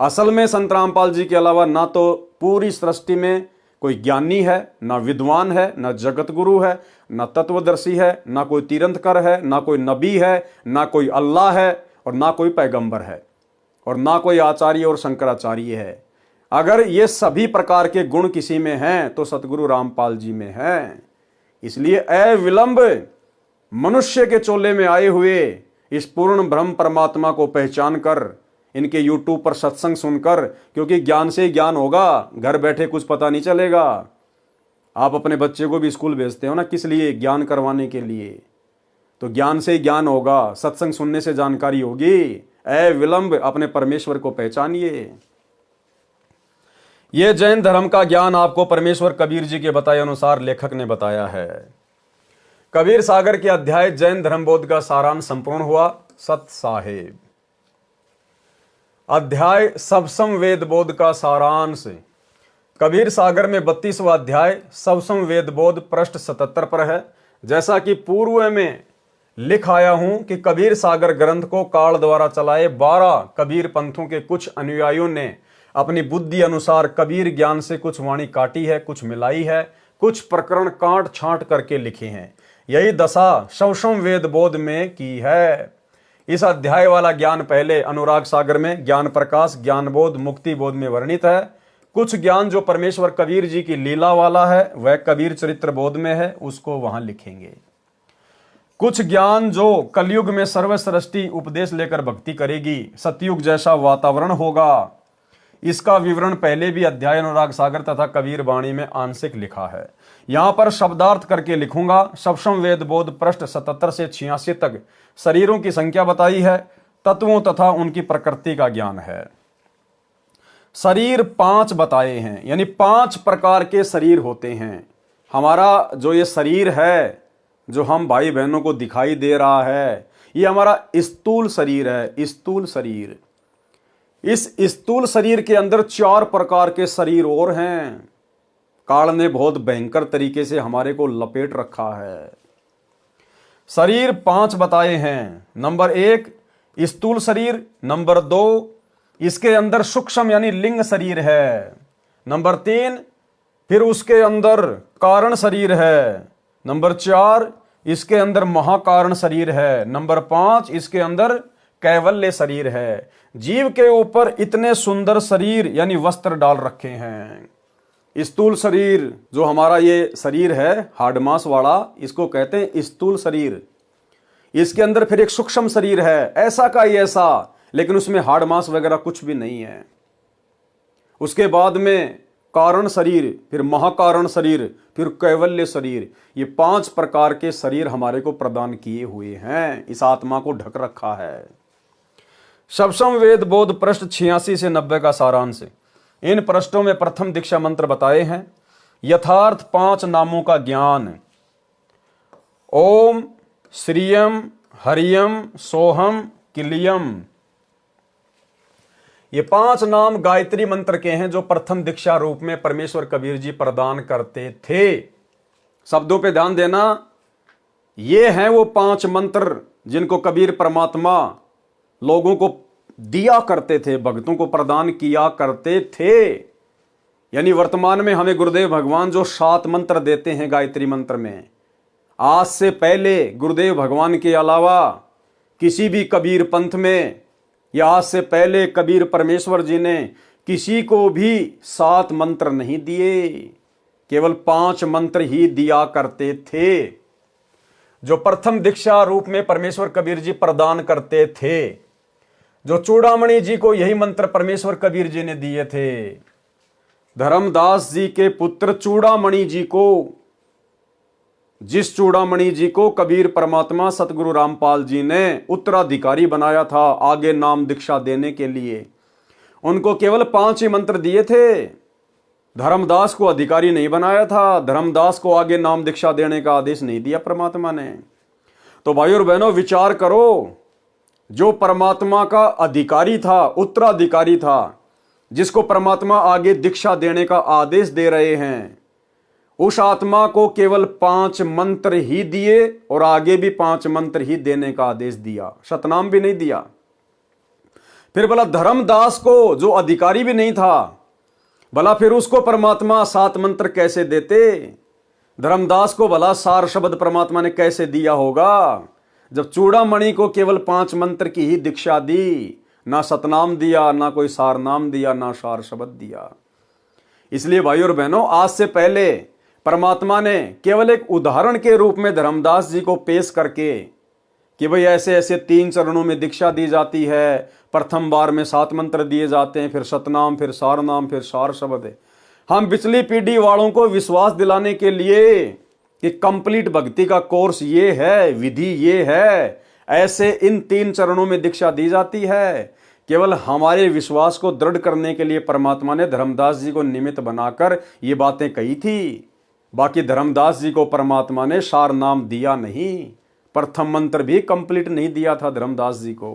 असल में संत रामपाल जी के अलावा ना तो पूरी सृष्टि में कोई ज्ञानी है, ना विद्वान है, ना जगत गुरु है, ना तत्वदर्शी है, ना कोई तीर्थंकर है, ना कोई नबी है, ना कोई अल्लाह है, और ना कोई पैगंबर है, और ना कोई आचार्य और शंकराचार्य है। अगर ये सभी प्रकार के गुण किसी में हैं तो सतगुरु रामपाल जी में हैं। इसलिए अविलंब मनुष्य के चोले में आए हुए इस पूर्ण ब्रह्म परमात्मा को पहचान कर इनके YouTube पर सत्संग सुनकर, क्योंकि ज्ञान से ही ज्ञान होगा, घर बैठे कुछ पता नहीं चलेगा। आप अपने बच्चे को भी स्कूल भेजते हो ना, किस लिए? ज्ञान करवाने के लिए। तो ज्ञान से ही ज्ञान होगा, सत्संग सुनने से जानकारी होगी। ऐ विलंब अपने परमेश्वर को पहचानिए। ये जैन धर्म का ज्ञान आपको परमेश्वर कबीर जी के बताए अनुसार लेखक ने बताया है। कबीर सागर के अध्याय जैन धर्म बोध का सारांश संपूर्ण हुआ। सत साहेब। अध्याय सबसम वेद बोध का सारांश। कबीर सागर में 32वां अध्याय सबसम वेद बोध पृष्ठ 77 पर है। जैसा कि पूर्व में लिख आया हूं कि कबीर सागर ग्रंथ को काल द्वारा चलाए 12 कबीर पंथों के कुछ अनुयायियों ने अपनी बुद्धि अनुसार कबीर ज्ञान से कुछ वाणी काटी है, कुछ मिलाई है, कुछ प्रकरण काट छांट करके लिखे हैं। यही दशा सबसम वेद बोध में की है। इस अध्याय वाला ज्ञान पहले अनुराग सागर में ज्ञान प्रकाश, ज्ञान बोध, मुक्ति बोध में वर्णित है। कुछ ज्ञान जो परमेश्वर कबीर जी की लीला वाला है वह कबीर चरित्र बोध में है, उसको वहां लिखेंगे। कुछ ज्ञान जो कलयुग में सर्वसृष्टि उपदेश लेकर भक्ति करेगी, सतयुग जैसा वातावरण होगा, इसका विवरण पहले भी अध्याय अनुराग सागर तथा कबीर वाणी में आंशिक लिखा है। यहां पर शब्दार्थ करके लिखूंगा। सबसम वेद बोध पृष्ठ 77 से 86 तक शरीरों की संख्या बताई है, तत्वों तथा उनकी प्रकृति का ज्ञान है। शरीर 5 बताए हैं, यानी 5 प्रकार के शरीर होते हैं। हमारा जो ये शरीर है, जो हम भाई बहनों को दिखाई दे रहा है, ये हमारा स्थूल शरीर है। स्थूल शरीर, इस स्थूल शरीर के अंदर 4 प्रकार के शरीर और हैं। काल ने बहुत भयंकर तरीके से हमारे को लपेट रखा है। शरीर 5 बताए हैं। नंबर 1 स्थूल शरीर, नंबर 2 इसके अंदर सूक्ष्म यानी लिंग शरीर है, नंबर 3 फिर उसके अंदर कारण शरीर है, नंबर 4 इसके अंदर महाकारण शरीर है, नंबर 5 इसके अंदर कैवल्य शरीर है। जीव के ऊपर इतने सुंदर शरीर यानी वस्त्र डाल रखे हैं। स्थूल शरीर जो हमारा ये शरीर है हार्ड मांस वाला, इसको कहते हैं स्थूल शरीर। इसके अंदर फिर एक सूक्ष्म शरीर है, ऐसा का ही ऐसा, लेकिन उसमें हार्ड मांस वगैरह कुछ भी नहीं है। उसके बाद में कारण शरीर, फिर महाकारण शरीर, फिर कैवल्य शरीर। ये 5 प्रकार के शरीर हमारे को प्रदान किए हुए हैं, इस आत्मा को ढक रखा है। सबसम वेद बोध पृष्ठ 86 से 90 का सारांश। इन पृष्ठों में प्रथम दीक्षा मंत्र बताए हैं। यथार्थ 5 नामों का ज्ञान। ओम श्रीयम हरियम सोहम किलियम। ये 5 नाम गायत्री मंत्र के हैं जो प्रथम दीक्षा रूप में परमेश्वर कबीर जी प्रदान करते थे। शब्दों पे ध्यान देना, ये हैं वो 5 मंत्र जिनको कबीर परमात्मा लोगों को दिया करते थे, भक्तों को प्रदान किया करते थे। यानी वर्तमान में हमें गुरुदेव भगवान जो 7 मंत्र देते हैं गायत्री मंत्र में, आज से पहले गुरुदेव भगवान के अलावा किसी भी कबीर पंथ में या आज से पहले कबीर परमेश्वर जी ने किसी को भी 7 मंत्र नहीं दिए, केवल 5 मंत्र ही दिया करते थे जो प्रथम दीक्षा रूप में परमेश्वर कबीर जी प्रदान करते थे। जो चूड़ामणि जी को यही मंत्र परमेश्वर कबीर जी ने दिए थे। धर्मदास जी के पुत्र चूड़ामणि जी को, जिस चूड़ामणि जी को कबीर परमात्मा सतगुरु रामपाल जी ने उत्तराधिकारी बनाया था आगे नाम दीक्षा देने के लिए, उनको केवल 5 ही मंत्र दिए थे। धर्मदास को अधिकारी नहीं बनाया था, धर्मदास को आगे नाम दीक्षा देने का आदेश नहीं दिया परमात्मा ने। तो भाई और बहनों विचार करो, जो परमात्मा का अधिकारी था, उत्तराधिकारी था, जिसको परमात्मा आगे दीक्षा देने का आदेश दे रहे हैं, उस आत्मा को केवल 5 मंत्र ही दिए और आगे भी 5 मंत्र ही देने का आदेश दिया, सतनाम भी नहीं दिया। फिर भला धर्मदास को जो अधिकारी भी नहीं था, भला फिर उसको परमात्मा 7 मंत्र कैसे देते? धर्मदास को भला सार शब्द परमात्मा ने कैसे दिया होगा, जब चूड़ामणि को केवल 5 मंत्र की ही दीक्षा दी, ना सतनाम दिया, ना कोई सार नाम दिया, ना सार शब्द दिया। इसलिए भाई और बहनों, आज से पहले परमात्मा ने केवल एक उदाहरण के रूप में धर्मदास जी को पेश करके कि भाई ऐसे ऐसे 3 चरणों में दीक्षा दी जाती है, प्रथम बार में 7 मंत्र दिए जाते हैं, फिर सतनाम, फिर सारनाम, फिर सार शब्द है। हम पिछली पीढ़ी वालों को विश्वास दिलाने के लिए कि कंप्लीट भक्ति का कोर्स ये है, विधि ये है, ऐसे इन 3 चरणों में दीक्षा दी जाती है, केवल हमारे विश्वास को दृढ़ करने के लिए परमात्मा ने धर्मदास जी को निमित्त बनाकर ये बातें कही थी। बाकी धर्मदास जी को परमात्मा ने सार नाम दिया नहीं, प्रथम मंत्र भी कंप्लीट नहीं दिया था धर्मदास जी को,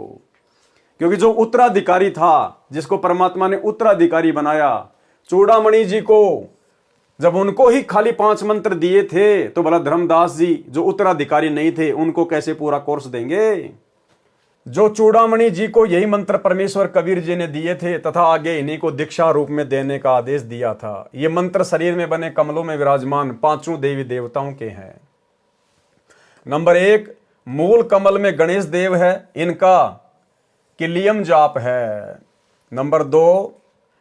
क्योंकि जो उत्तराधिकारी था, जिसको परमात्मा ने उत्तराधिकारी बनाया, चूड़ामणि जी को, जब उनको ही खाली 5 मंत्र दिए थे, तो भला धर्मदास जी जो उत्तराधिकारी नहीं थे उनको कैसे पूरा कोर्स देंगे? जो चूड़ामणि जी को यही मंत्र परमेश्वर कबीर जी ने दिए थे तथा आगे इन्हीं को दीक्षा रूप में देने का आदेश दिया था। ये मंत्र शरीर में बने कमलों में विराजमान 5 देवी देवताओं के हैं। नंबर 1, मूल कमल में गणेश देव है, इनका किलियम जाप है। नंबर 2,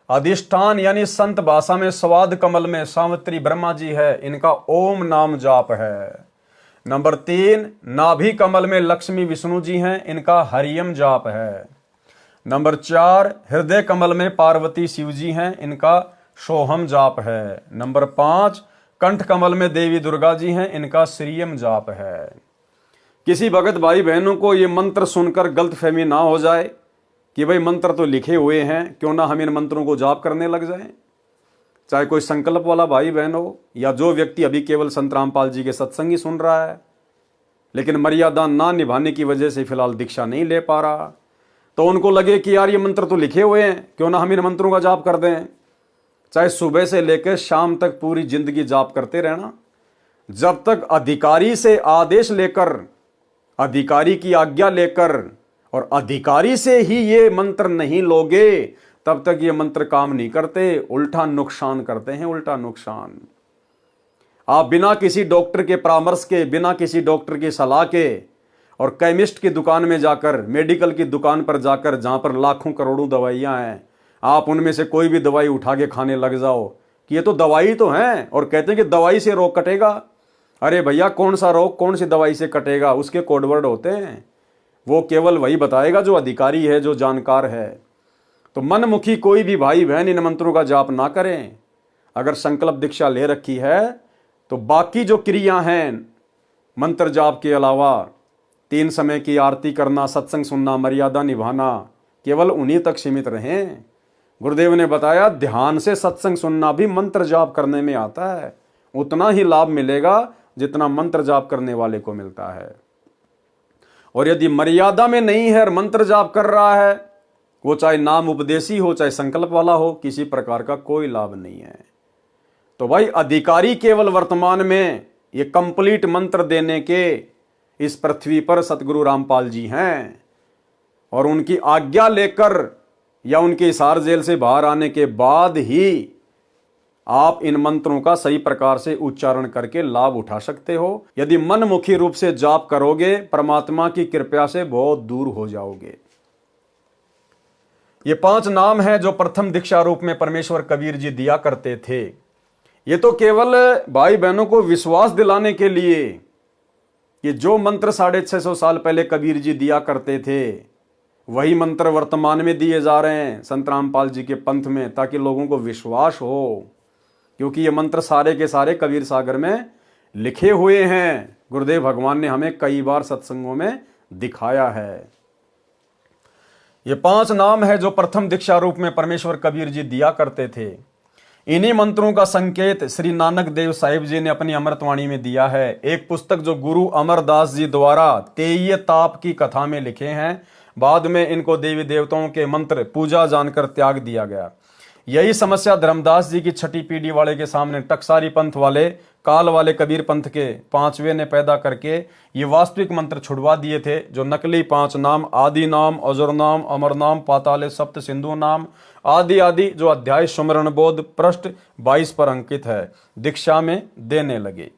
अधिष्ठान यानी संत भाषा में स्वाद कमल में सावित्री ब्रह्मा जी है, इनका ओम नाम जाप है। नंबर 3, नाभि कमल में लक्ष्मी विष्णु जी हैं, इनका हरियम जाप है। नंबर 4, हृदय कमल में पार्वती शिव जी हैं, इनका सोहम जाप है। नंबर 5, कंठ कमल में देवी दुर्गा जी हैं, इनका श्रीयम जाप है। किसी भगत भाई बहनों को ये मंत्र सुनकर गलतफहमी ना हो जाए कि भाई मंत्र तो लिखे हुए हैं, क्यों ना हम इन मंत्रों को जाप करने लग जाएं। चाहे कोई संकल्प वाला भाई बहन हो या जो व्यक्ति अभी केवल संत रामपाल जी के सत्संग ही सुन रहा है, लेकिन मर्यादा ना निभाने की वजह से फिलहाल दीक्षा नहीं ले पा रहा, तो उनको लगे कि यार ये मंत्र तो लिखे हुए हैं, क्यों ना हम इन मंत्रों का जाप कर दें। चाहे सुबह से लेकर शाम तक पूरी जिंदगी जाप करते रहना। जब तक अधिकारी से आदेश लेकर, अधिकारी की आज्ञा लेकर और अधिकारी से ही ये मंत्र नहीं लोगे, तब तक ये मंत्र काम नहीं करते, उल्टा नुकसान करते हैं, उल्टा नुकसान। आप बिना किसी डॉक्टर के परामर्श के, बिना किसी डॉक्टर की सलाह के और केमिस्ट की दुकान में जाकर, मेडिकल की दुकान पर जाकर, जहां पर लाखों करोड़ों दवाइयां हैं, आप उनमें से कोई भी दवाई उठा के खाने लग जाओ कि ये तो दवाई तो है, और कहते हैं कि दवाई से रोग कटेगा। अरे भैया, कौन सा रोग कौन सी दवाई से कटेगा? उसके कोडवर्ड होते हैं, वो केवल वही बताएगा जो अधिकारी है, जो जानकार है। तो मनमुखी कोई भी भाई बहन इन मंत्रों का जाप ना करें। अगर संकल्प दीक्षा ले रखी है तो बाकी जो क्रिया हैं मंत्र जाप के अलावा, 3 समय की आरती करना, सत्संग सुनना, मर्यादा निभाना, केवल उन्हीं तक सीमित रहें। गुरुदेव ने बताया ध्यान से सत्संग सुनना भी मंत्र जाप करने में आता है, उतना ही लाभ मिलेगा जितना मंत्र जाप करने वाले को मिलता है। और यदि मर्यादा में नहीं है और मंत्र जाप कर रहा है, वो चाहे नाम उपदेशी हो चाहे संकल्प वाला हो, किसी प्रकार का कोई लाभ नहीं है। तो भाई अधिकारी केवल वर्तमान में ये कंप्लीट मंत्र देने के इस पृथ्वी पर सतगुरु रामपाल जी हैं, और उनकी आज्ञा लेकर या उनके हिसार जेल से बाहर आने के बाद ही आप इन मंत्रों का सही प्रकार से उच्चारण करके लाभ उठा सकते हो। यदि मनमुखी रूप से जाप करोगे, परमात्मा की कृपा से बहुत दूर हो जाओगे। ये 5 नाम हैं जो प्रथम दीक्षा रूप में परमेश्वर कबीर जी दिया करते थे। ये तो केवल भाई बहनों को विश्वास दिलाने के लिए कि जो मंत्र 650 साल पहले कबीर जी दिया करते थे, वही मंत्र वर्तमान में दिए जा रहे हैं संत रामपाल जी के पंथ में, ताकि लोगों को विश्वास हो, क्योंकि ये मंत्र सारे के सारे कबीर सागर में लिखे हुए हैं। गुरुदेव भगवान ने हमें कई बार सत्संगों में दिखाया है। ये 5 नाम है जो प्रथम दीक्षा रूप में परमेश्वर कबीर जी दिया करते थे। इन्हीं मंत्रों का संकेत श्री नानक देव साहिब जी ने अपनी अमृतवाणी में दिया है। एक पुस्तक जो गुरु अमरदास जी द्वारा तेय ताप की कथा में लिखे हैं, बाद में इनको देवी देवताओं के मंत्र पूजा जानकर त्याग दिया गया। यही समस्या धर्मदास जी की 6ठी पीढ़ी वाले के सामने टकसारी पंथ वाले, काल वाले कबीर पंथ के 5वें ने पैदा करके ये वास्तविक मंत्र छुड़वा दिए थे, जो नकली 5 नाम आदि नाम, अजर नाम, अमर नाम, पाताले सप्त सिंधु नाम आदि आदि, जो अध्याय सुमरण बोध पृष्ठ 22 पर अंकित है, दीक्षा में देने लगे।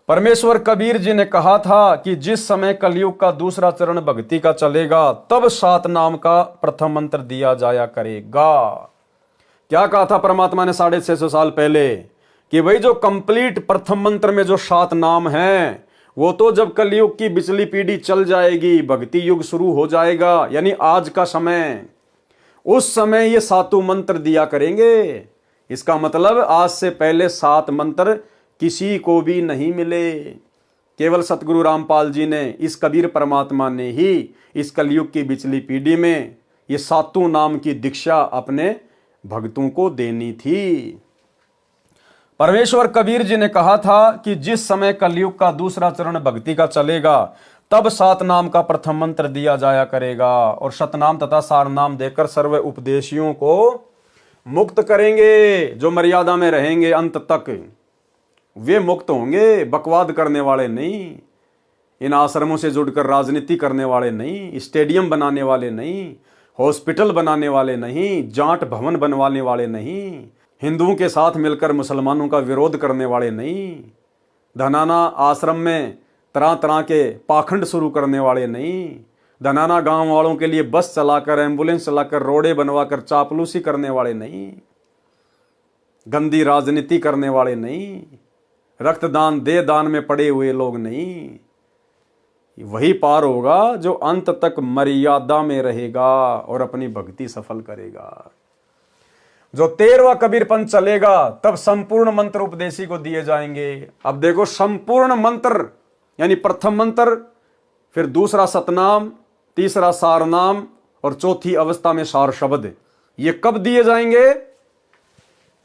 परमेश्वर कबीर जी ने कहा था कि जिस समय कलयुग का दूसरा चरण भक्ति का चलेगा, तब 7 नाम का प्रथम मंत्र दिया जाया करेगा। क्या कहा था परमात्मा ने 650 साल पहले? कि भाई जो कंप्लीट प्रथम मंत्र में जो 7 नाम हैं, वो तो जब कलयुग की बिचली पीढ़ी चल जाएगी, भक्ति युग शुरू हो जाएगा, यानी आज का समय, उस समय ये सातों मंत्र दिया करेंगे। इसका मतलब आज से पहले 7 मंत्र किसी को भी नहीं मिले। केवल सतगुरु रामपाल जी ने, इस कबीर परमात्मा ने ही इस कलयुग की बिचली पीढ़ी में ये सातों नाम की दीक्षा अपने भक्तों को देनी थी। परमेश्वर कबीर जी ने कहा था कि जिस समय कलयुग का दूसरा चरण भक्ति का चलेगा, तब 7 नाम का प्रथम मंत्र दिया जाया करेगा और शतनाम तथा सार नाम देकर सर्व उपदेशियों को मुक्त करेंगे। जो मर्यादा में रहेंगे अंत तक वे मुक्त होंगे, बकवाद करने वाले नहीं, इन आश्रमों से जुड़कर राजनीति करने वाले नहीं, स्टेडियम बनाने वाले नहीं, हॉस्पिटल बनाने वाले नहीं, जाट भवन बनवाने वाले नहीं, हिंदुओं के साथ मिलकर मुसलमानों का विरोध करने वाले नहीं, धनाना आश्रम में तरह तरह के पाखंड शुरू करने वाले नहीं, धनाना गांव वालों के लिए बस चलाकर, एम्बुलेंस चलाकर, रोडे बनवाकर चापलूसी करने वाले नहीं, गंदी राजनीति करने वाले नहीं, रक्तदान दे दान में पड़े हुए लोग नहीं। वही पार होगा जो अंत तक मर्यादा में रहेगा और अपनी भक्ति सफल करेगा। जो 13वां कबीर पंथ चलेगा, तब संपूर्ण मंत्र उपदेशी को दिए जाएंगे। अब देखो, संपूर्ण मंत्र यानी प्रथम मंत्र, फिर दूसरा सतनाम, तीसरा सारनाम और चौथी अवस्था में सार शब्द, ये कब दिए जाएंगे?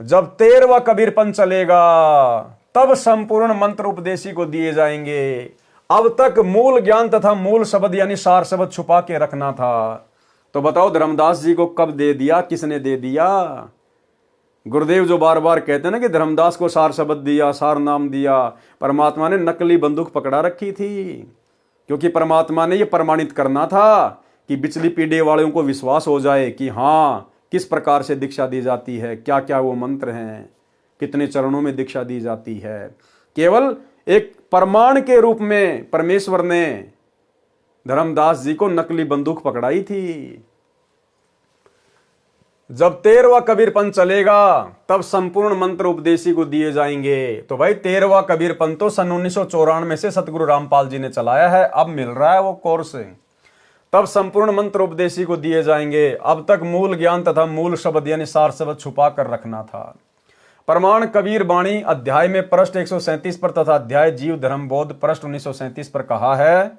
जब 13वां कबीर पंथ चलेगा, तब संपूर्ण मंत्र उपदेशी को दिए जाएंगे। अब तक मूल ज्ञान तथा मूल शब्द यानी सार शब्द छुपा के रखना था। तो बताओ धर्मदास जी को कब दे दिया, किसने दे दिया? गुरुदेव जो बार बार कहते हैं ना कि धर्मदास को सार शब्द दिया, सार नाम दिया, परमात्मा ने नकली बंदूक पकड़ा रखी थी, क्योंकि परमात्मा ने यह प्रमाणित करना था कि बिचली पीढ़ी वालों को विश्वास हो जाए कि हाँ, किस प्रकार से दीक्षा दी जाती है, क्या क्या वो मंत्र हैं, कितने चरणों में दीक्षा दी जाती है। केवल एक प्रमाण के रूप में परमेश्वर ने धर्मदास जी को नकली बंदूक पकड़ाई थी। जब 13वां कबीर पंथ चलेगा, तब संपूर्ण मंत्र उपदेशी को दिए जाएंगे। तो भाई 13वां कबीर पंथ तो सन 1994 से सतगुरु रामपाल जी ने चलाया है, अब मिल रहा है वो कोर्स। तब संपूर्ण मंत्र उपदेशी को दिए जाएंगे। अब तक मूल ज्ञान तथा मूल शब्द यानी सार शब्द छुपा कर रखना था। प्रमाण कबीर बाणी अध्याय में पृष्ठ 137 पर तथा अध्याय जीव धर्म बोध पृष्ठ 1937 पर कहा है,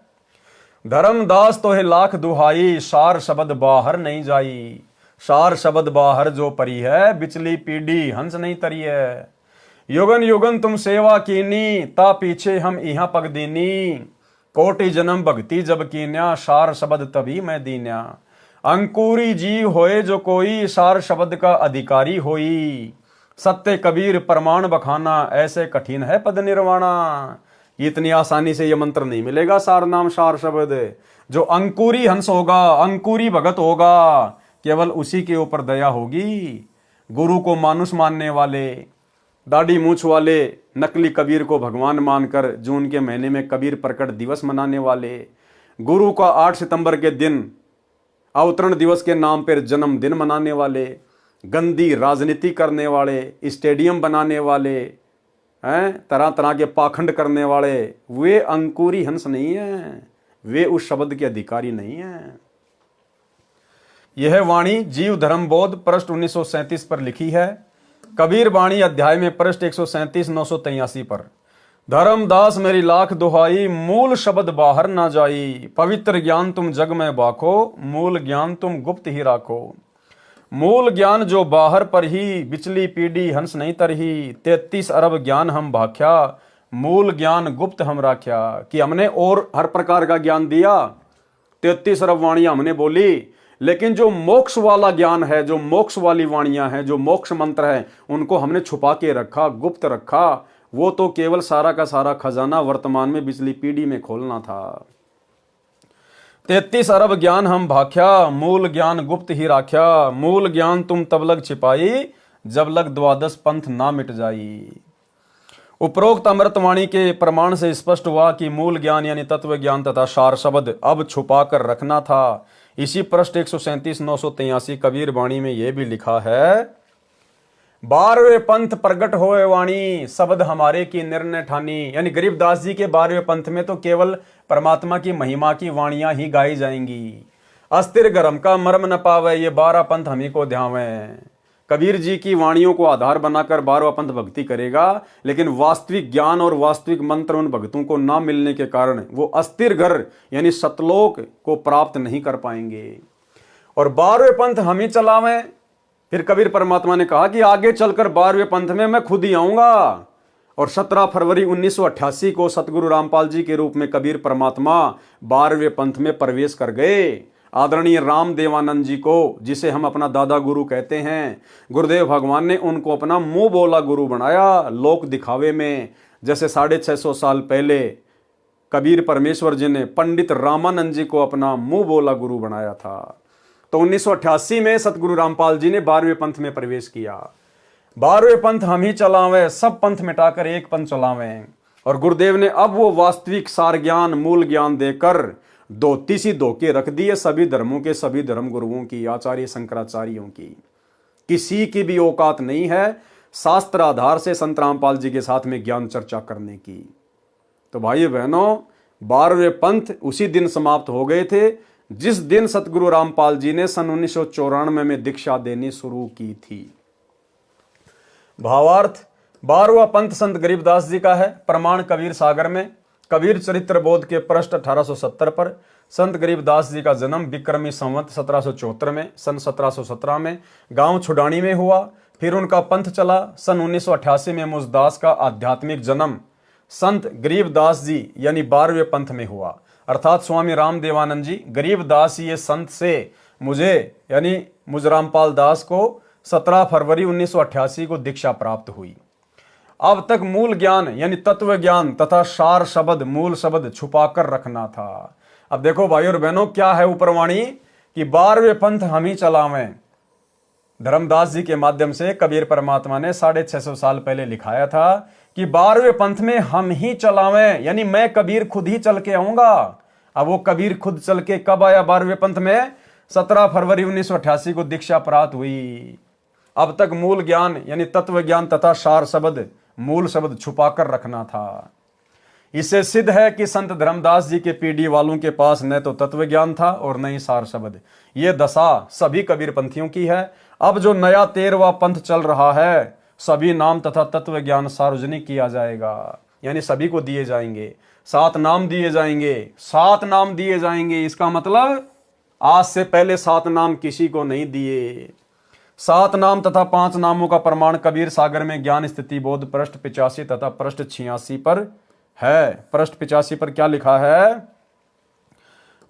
धर्मदास तो है लाख दुहाई, सार शब्द बाहर नहीं जाई। सार शब्द बाहर जो परी है, बिचली पीढ़ी हंस नहीं तरी है। युगन युगन तुम सेवा कीनी, ता पीछे हम इहा पग दीनी। कोटि जन्म भक्ति जब कीन्या, सार शब्द तभी मैं दीन्या। अंकुरी जीव होए जो कोई, सार शब्द का अधिकारी होई। सत्य कबीर प्रमाण बखाना, ऐसे कठिन है पद निर्वाणा। इतनी आसानी से यह मंत्र नहीं मिलेगा, सार नाम सार शब्द। जो अंकुरी हंस होगा, अंकुरी भगत होगा, केवल उसी के ऊपर दया होगी। गुरु को मानुष मानने वाले, दाढ़ी मूछ वाले, नकली कबीर को भगवान मानकर जून के महीने में कबीर प्रकट दिवस मनाने वाले, गुरु का 8 सितंबर के दिन अवतरण दिवस के नाम पर जन्मदिन मनाने वाले, गंदी राजनीति करने वाले, स्टेडियम बनाने वाले हैं, तरह तरह के पाखंड करने वाले, वे अंकुरी हंस नहीं है, वे उस शब्द के अधिकारी नहीं है। यह वाणी जीव धर्म बोध पृष्ठ 1937 पर लिखी है। कबीर वाणी अध्याय में पृष्ठ 137 983 पर, धर्मदास मेरी लाख दुहाई, मूल शब्द बाहर ना जाई। पवित्र ज्ञान तुम जग में बाखो, मूल ज्ञान तुम गुप्त ही राखो। मूल ज्ञान जो बाहर पर ही, बिचली पीढ़ी हंस नहीं तरही। 33 अरब ज्ञान हम भाख्या, मूल ज्ञान गुप्त हम राख्या। कि हमने और हर प्रकार का ज्ञान दिया, 33 अरब वाणियां हमने बोली, लेकिन जो मोक्ष वाला ज्ञान है, जो मोक्ष वाली वाणियां हैं, जो मोक्ष मंत्र है, उनको हमने छुपा के रखा, गुप्त रखा। वो तो केवल सारा का सारा खजाना वर्तमान में बिचली पीढ़ी में खोलना था। 33 अरब ज्ञान हम भाख्या, मूल ज्ञान गुप्त ही राख्या। मूल ज्ञान तुम तब लग छिपाई, जब लग द्वादश पंथ ना मिट जाई। उपरोक्त अमृतवाणी के प्रमाण से स्पष्ट हुआ कि मूल ज्ञान यानी तत्व ज्ञान तथा सार शब्द अब छुपा कर रखना था। इसी पृष्ठ 137 983 कबीर वाणी में यह भी लिखा है, 12वें पंथ प्रगट होए वाणी, शब्द हमारे की निर्णय ठानी। यानी गरीबदास जी के 12वें पंथ में तो केवल परमात्मा की महिमा की वाणियां ही गाई जाएंगी। अस्थिर गरम का मर्म न पावे, ये 12 पंथ हमी को ध्यावे। कबीर जी की वाणियों को आधार बनाकर 12वां पंथ भक्ति करेगा, लेकिन वास्तविक ज्ञान और वास्तविक मंत्र उन भक्तों को ना मिलने के कारण वो अस्थिर घर यानी सतलोक को प्राप्त नहीं कर पाएंगे। और 12वें पंथ हम ही चलावें। फिर कबीर परमात्मा ने कहा कि आगे चलकर 12वें पंथ में मैं खुद ही आऊंगा। और 17 फरवरी 1988 को सतगुरु रामपाल जी के रूप में कबीर परमात्मा 12वें पंथ में प्रवेश कर गए। आदरणीय राम देवानंद जी को, जिसे हम अपना दादा गुरु कहते हैं, गुरुदेव भगवान ने उनको अपना मुंह बोला गुरु बनाया लोक दिखावे में। जैसे 650 साल पहले कबीर परमेश्वर जी ने पंडित रामानंद जी को अपना मुंह बोला गुरु बनाया था। तो 1988 में सतगुरु रामपाल जी ने 12वें पंथ में प्रवेश किया। 12वें पंथ हम ही चलावें, सब पंथ मिटाकर एक पंथ चलावें। और गुरुदेव ने अब वो वास्तविक सार ज्ञान मूल ज्ञान देकर धोती सी धोके रख दिए सभी धर्मों के सभी धर्म गुरुओं की, आचार्य शंकराचार्यों की। किसी की भी औकात नहीं है शास्त्र आधार से संत रामपाल जी के साथ में ज्ञान चर्चा करने की। तो भाई बहनों, 12वें पंथ उसी दिन समाप्त हो गए थे जिस दिन सतगुरु रामपाल जी ने सन 1994 में दीक्षा देनी शुरू की थी। भावार्थ, 12वां पंथ संत गरीबदास जी का है। प्रमाण कबीर सागर में कबीर चरित्र बोध के पृष्ठ 1870 पर संत गरीबदास जी का जन्म विक्रमी संवत 1774 में सन 1717 में गांव छुडानी में हुआ। फिर उनका पंथ चला। सन 1988 में मुझदास का आध्यात्मिक जन्म संत गरीबदास जी यानी 12वें पंथ में हुआ। अर्थात स्वामी राम देवानंद जी गरीबदास ये संत से मुझे यानी मुझ रामपाल दास को 17 फरवरी 1988 को दीक्षा प्राप्त हुई। अब तक मूल ज्ञान यानी तत्व ज्ञान तथा सार शब्द मूल शब्द छुपाकर रखना था। अब देखो भाई और बहनों, क्या है ऊपरवाणी कि 12वें पंथ हम ही चलावें। धर्मदास जी के माध्यम से कबीर परमात्मा ने 650 साल पहले लिखाया था कि 12वें पंथ में हम ही चलावें, यानी मैं कबीर खुद ही चल के आऊंगा। अब वो कबीर खुद चल के कब आया 12वें पंथ में? 17 फरवरी 1988 को दीक्षा प्राप्त हुई। अब तक मूल ज्ञान यानी तत्व ज्ञान तथा सार शब्द मूल शब्द छुपाकर रखना था। इससे सिद्ध है कि संत धर्मदास जी के पीढ़ी वालों के पास न तो तत्व ज्ञान था और न ही सार शब्द। ये दशा सभी कबीर पंथियों की है। अब जो नया 13वां पंथ चल रहा है, सभी नाम तथा तत्व ज्ञान सार्वजनिक किया जाएगा, यानी सभी को दिए जाएंगे। 7 नाम दिए जाएंगे, 7 नाम दिए जाएंगे। इसका मतलब आज से पहले 7 नाम किसी को नहीं दिए। 7 नाम तथा 5 नामों का प्रमाण कबीर सागर में ज्ञान स्थिति बोध पृष्ठ 85 तथा पृष्ठ 86 पर है। पृष्ठ 85 पर क्या लिखा है?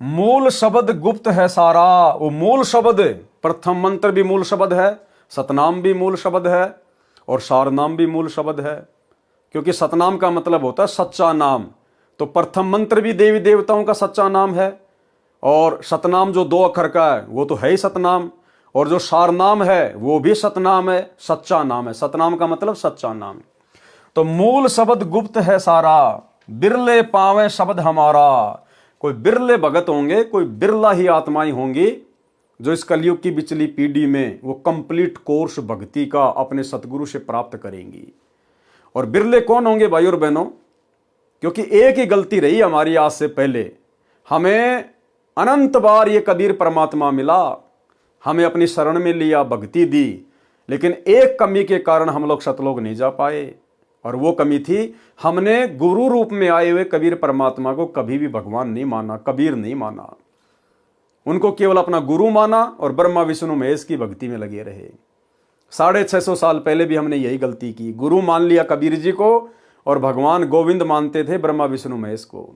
मूल शब्द गुप्त है सारा। वो मूल शब्द, प्रथम मंत्र भी मूल शब्द है, सतनाम भी मूल शब्द है और सारनाम भी मूल शब्द है। क्योंकि सतनाम का मतलब होता है सच्चा नाम, तो प्रथम मंत्र भी देवी देवताओं का सच्चा नाम है और सतनाम जो 2 अक्षर का है वो तो है ही सतनाम, और जो सारनाम है वो भी सतनाम है, सच्चा नाम है। सतनाम का मतलब सच्चा नाम। तो मूल शब्द गुप्त है सारा, बिरले पावे शब्द हमारा। कोई बिरले भगत होंगे, कोई बिरला ही आत्माएं होंगी जो इस कलयुग की बिचली पीढ़ी में वो कंप्लीट कोर्स भक्ति का अपने सतगुरु से प्राप्त करेंगी। और बिरले कौन होंगे भाई और बहनों? क्योंकि एक ही गलती रही हमारी आज से पहले, हमें अनंत बार ये कबीर परमात्मा मिला, हमें अपनी शरण में लिया, भक्ति दी, लेकिन एक कमी के कारण हम लोग सतलोक नहीं जा पाए। और वो कमी थी, हमने गुरु रूप में आए हुए कबीर परमात्मा को कभी भी भगवान नहीं माना, कबीर नहीं माना। उनको केवल अपना गुरु माना और ब्रह्मा विष्णु महेश की भक्ति में लगे रहे। 650 साल पहले भी हमने यही गलती की, गुरु मान लिया कबीर जी को और भगवान गोविंद मानते थे ब्रह्मा विष्णु महेश को।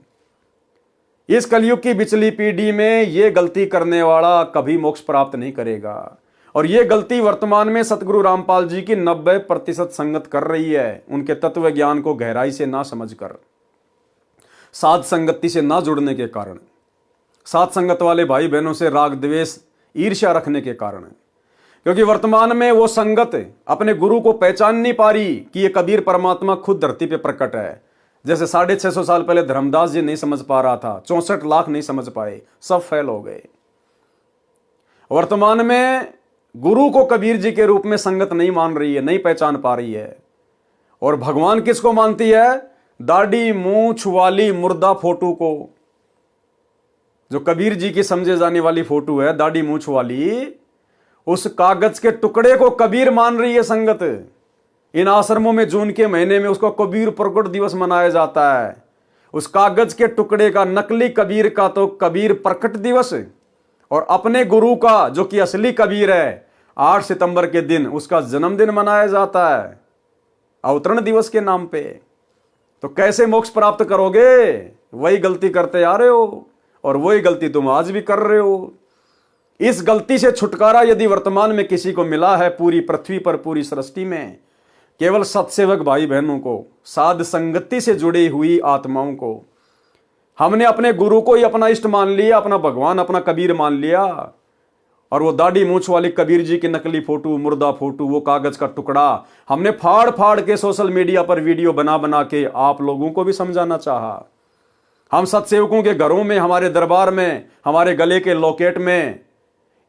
इस कलयुग की बिचली पीढ़ी में ये गलती करने वाला कभी मोक्ष प्राप्त नहीं करेगा। और ये गलती वर्तमान में सतगुरु रामपाल जी की 90% संगत कर रही है, उनके तत्व ज्ञान को गहराई से ना समझकर, साध संगति से ना जुड़ने के कारण, साध संगत वाले भाई बहनों से राग द्वेष ईर्ष्या रखने के कारण। क्योंकि वर्तमान में वो संगत अपने गुरु को पहचान नहीं पा रही कि ये कबीर परमात्मा खुद धरती पे प्रकट है। जैसे 650 साल पहले धर्मदास जी नहीं समझ पा रहा था, 64 लाख नहीं समझ पाए, सब फेल हो गए। वर्तमान में गुरु को कबीर जी के रूप में संगत नहीं मान रही है, नहीं पहचान पा रही है। और भगवान किसको मानती है? दाढ़ी मूंछ वाली मुर्दा फोटो को। जो कबीर जी की समझे जाने वाली फोटो है, दाढ़ी मूंछ वाली, उस कागज के टुकड़े को कबीर मान रही है संगत। इन आश्रमों में जून के महीने में उसको कबीर प्रकट दिवस मनाया जाता है। उस कागज के टुकड़े का, नकली कबीर का तो कबीर प्रकट दिवस, और अपने गुरु का जो कि असली कबीर है 8 सितंबर के दिन उसका जन्मदिन मनाया जाता है अवतरण दिवस के नाम पे। तो कैसे मोक्ष प्राप्त करोगे? वही गलती करते आ रहे हो और वही गलती तुम आज भी कर रहे हो। इस गलती से छुटकारा यदि वर्तमान में किसी को मिला है, पूरी पृथ्वी पर, पूरी सृष्टि में, केवल सत्सेवक भाई बहनों को, साध संगति से जुड़ी हुई आत्माओं को। हमने अपने गुरु को ही अपना इष्ट मान लिया, अपना भगवान, अपना कबीर मान लिया, और वो दाढ़ी मूंछ वाली कबीर जी की नकली फोटो, मुर्दा फोटो, वो कागज का टुकड़ा हमने फाड़ फाड़ के सोशल मीडिया पर वीडियो बना बना के आप लोगों को भी समझाना चाहा। हम सत्सेवकों के घरों में, हमारे दरबार में, हमारे गले के लॉकेट में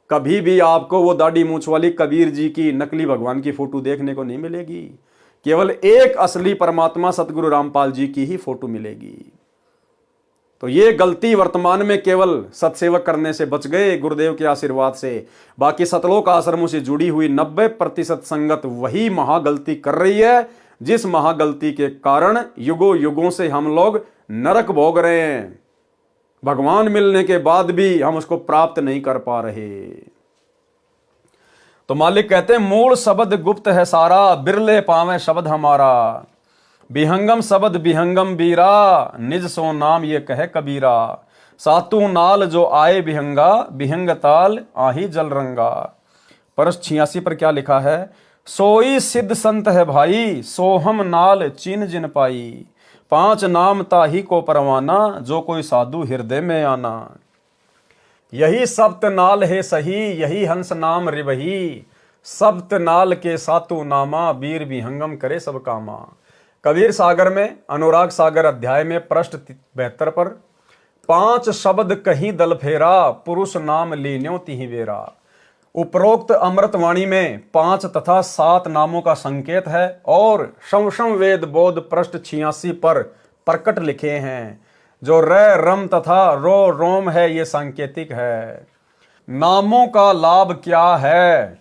कभी भी आपको वो दाढ़ी मूंछ वाली कबीर जी की नकली भगवान की फोटो देखने को नहीं मिलेगी। केवल एक असली परमात्मा सतगुरु रामपाल जी की ही फोटो मिलेगी। तो ये गलती वर्तमान में केवल सत्सेवक करने से बच गए गुरुदेव के आशीर्वाद से। बाकी सतलोक आश्रमों से जुड़ी हुई 90% संगत वही महागलती कर रही है, जिस महागलती के कारण युगों युगों से हम लोग नरक भोग रहे हैं। भगवान मिलने के बाद भी हम उसको प्राप्त नहीं कर पा रहे। तो मालिक कहते हैं, मूल शब्द गुप्त है सारा, बिरले पावे शब्द हमारा। बिहंगम शब्द बिहंगम बीरा, निज सो नाम ये कहे कबीरा। सातू नाल जो आए बिहंगा, बिहंग ताल आही जल रंगा। परस 86 पर क्या लिखा है? सोई सिद्ध संत है भाई, सोहम नाल चीन जिन पाई। 5 नाम ताही को परवाना, जो कोई साधु हृदय में आना। यही सप्त नाल है सही, यही हंस नाम रिवही। सप्त नाल के सातु नामा, बीर बिहंगम करे सब कामा। कबीर सागर में, अनुराग सागर अध्याय में पृष्ठ 72 पर 5 शब्द कहीं दल फेरा, पुरुष नाम लीन्यो तिहि बेरा। उपरोक्त अमृतवाणी में 5 तथा 7 नामों का संकेत है और शमशम वेद बोध पृष्ठ 86 पर प्रकट लिखे हैं। जो र रम तथा रो रोम है, ये सांकेतिक है। नामों का लाभ क्या है?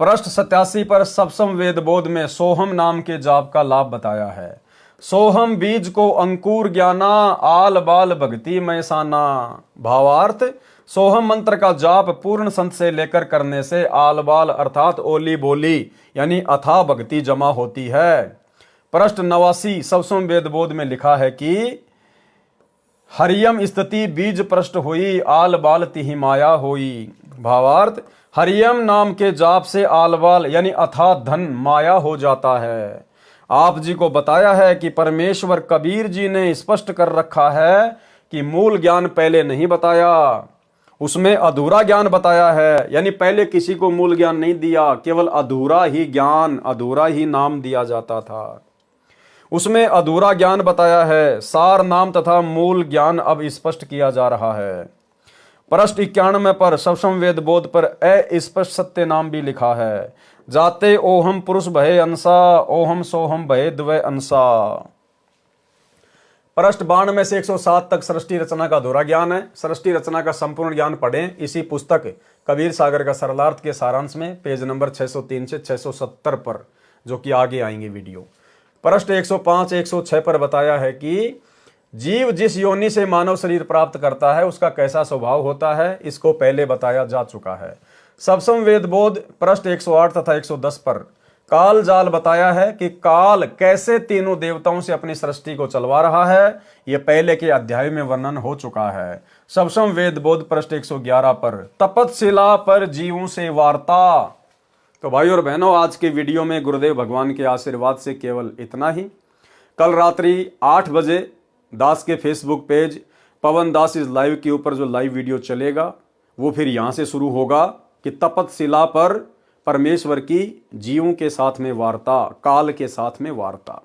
पृष्ठ 87 पर सप्तम वेद बोध में सोहम नाम के जाप का लाभ बताया है। सोहम बीज को अंकुर ज्ञाना, आल बाल भक्ति मैसाना। भावार्थ, सोहम मंत्र का जाप पूर्ण संत से लेकर करने से आल बाल अर्थात ओली बोली यानी अथाह भक्ति जमा होती है। पृष्ठ 89 सप्तम वेद बोध में लिखा है कि हरियम स्थिति बीज पृष्ठ हुई, आल बाल तिहि माया होई। भावार्थ, हरियम नाम के जाप से आलवाल यानी अथाह धन माया हो जाता है। आप जी को बताया है कि परमेश्वर कबीर जी ने स्पष्ट कर रखा है कि मूल ज्ञान पहले नहीं बताया, उसमें अधूरा ज्ञान बताया है। यानी पहले किसी को मूल ज्ञान नहीं दिया, केवल अधूरा ही ज्ञान, अधूरा ही नाम दिया जाता था। उसमें अधूरा ज्ञान बताया है। सार नाम तथा मूल ज्ञान अब स्पष्ट किया जा रहा है। पृष्ठ 91 पर सप्तम वेद बोध पर अस्पष्ट सत्य नाम भी लिखा है। जाते ओहम पुरुष भय अंसा, ओहम सोहम भय द्वय अंसा। पृष्ठ 92 से 107 तक सृष्टि रचना का अधूरा ज्ञान है। सृष्टि रचना का संपूर्ण ज्ञान पढ़ें इसी पुस्तक कबीर सागर का सरलार्थ के सारांश में, पेज नंबर 603 से 670 पर, जो कि आगे आएंगे वीडियो। पृष्ठ 105 106 पर बताया है कि जीव जिस योनि से मानव शरीर प्राप्त करता है उसका कैसा स्वभाव होता है, इसको पहले बताया जा चुका है। सप्तम वेद बोध पृष्ठ 108 तथा 110 पर काल जाल बताया है कि काल कैसे तीनों देवताओं से अपनी सृष्टि को चलवा रहा है, यह पहले के अध्याय में वर्णन हो चुका है। सप्तम वेद बोध पृष्ठ 111 पर तपतशिला पर जीवों से वार्ता। तो भाई और बहनों, आज के वीडियो में गुरुदेव भगवान के आशीर्वाद से केवल इतना ही। कल रात्रि 8 बजे दास के Facebook page Pawan Das is live के ऊपर जो लाइव वीडियो चलेगा वो फिर यहां से शुरू होगा कि तपतशिला पर परमेश्वर की जीवों के साथ में वार्ता, काल के साथ में वार्ता।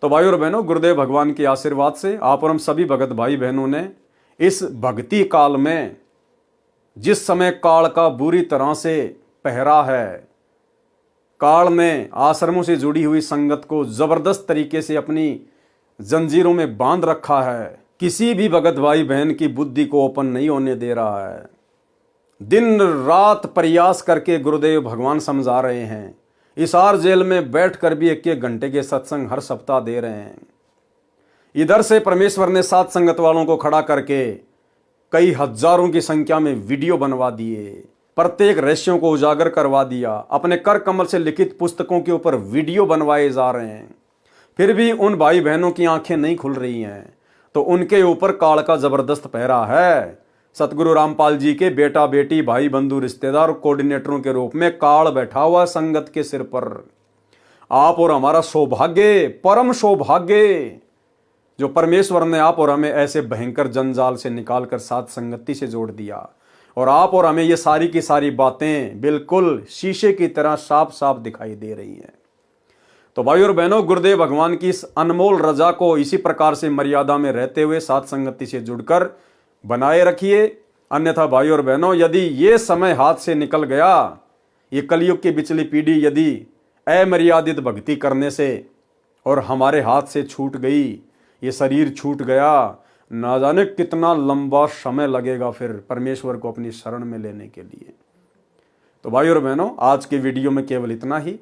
तो भाई और बहनों, गुरुदेव भगवान के आशीर्वाद से आप और हम सभी भगत भाई बहनों ने इस भक्ति काल में जिस समय काल का बुरी तरह से पहरा है। काल ने आश्रमों से जुड़ी हुई संगत को जबरदस्त तरीके से अपनी जंजीरों में बांध रखा है। किसी भी भगत भाई बहन की बुद्धि को ओपन नहीं होने दे रहा है। दिन रात प्रयास करके गुरुदेव भगवान समझा रहे हैं। हिसार जेल में बैठकर भी 1-1 घंटे के सत्संग हर सप्ताह दे रहे हैं। इधर से परमेश्वर ने साथ संगत वालों को खड़ा करके कई हजारों की संख्या में वीडियो बनवा दिए, प्रत्येक रहस्यों को उजागर करवा दिया। अपने कर कमल से लिखित पुस्तकों के ऊपर वीडियो बनवाए जा रहे हैं। फिर भी उन भाई बहनों की आंखें नहीं खुल रही हैं, तो उनके ऊपर काल का जबरदस्त पहरा है। सतगुरु रामपाल जी के बेटा बेटी भाई बंधु रिश्तेदार कोऑर्डिनेटरों के रूप में काल बैठा हुआ संगत के सिर पर। आप और हमारा सौभाग्य, परम सौभाग्य, जो परमेश्वर ने आप और हमें ऐसे भयंकर जंजाल से निकालकर साथ संगति से जोड़ दिया, और आप और हमें ये सारी की सारी बातें बिल्कुल शीशे की तरह साफ साफ दिखाई दे रही हैं। तो भाई और बहनों, गुरुदेव भगवान की इस अनमोल रजा को इसी प्रकार से मर्यादा में रहते हुए साथ संगति से जुड़कर बनाए रखिए। अन्यथा भाई और बहनों, यदि ये समय हाथ से निकल गया, ये कलयुग की बिचली पीढ़ी यदि अमर्यादित भक्ति करने से और हमारे हाथ से छूट गई, ये शरीर छूट गया, ना जाने कितना लंबा समय लगेगा फिर परमेश्वर को अपनी शरण में लेने के लिए। तो भाई और बहनों, आज के वीडियो में केवल इतना ही।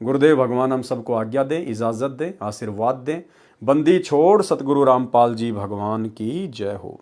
गुरुदेव भगवान हम सबको आज्ञा दें, इजाजत दें, आशीर्वाद दें। बंदी छोड़ सतगुरु रामपाल जी भगवान की जय हो।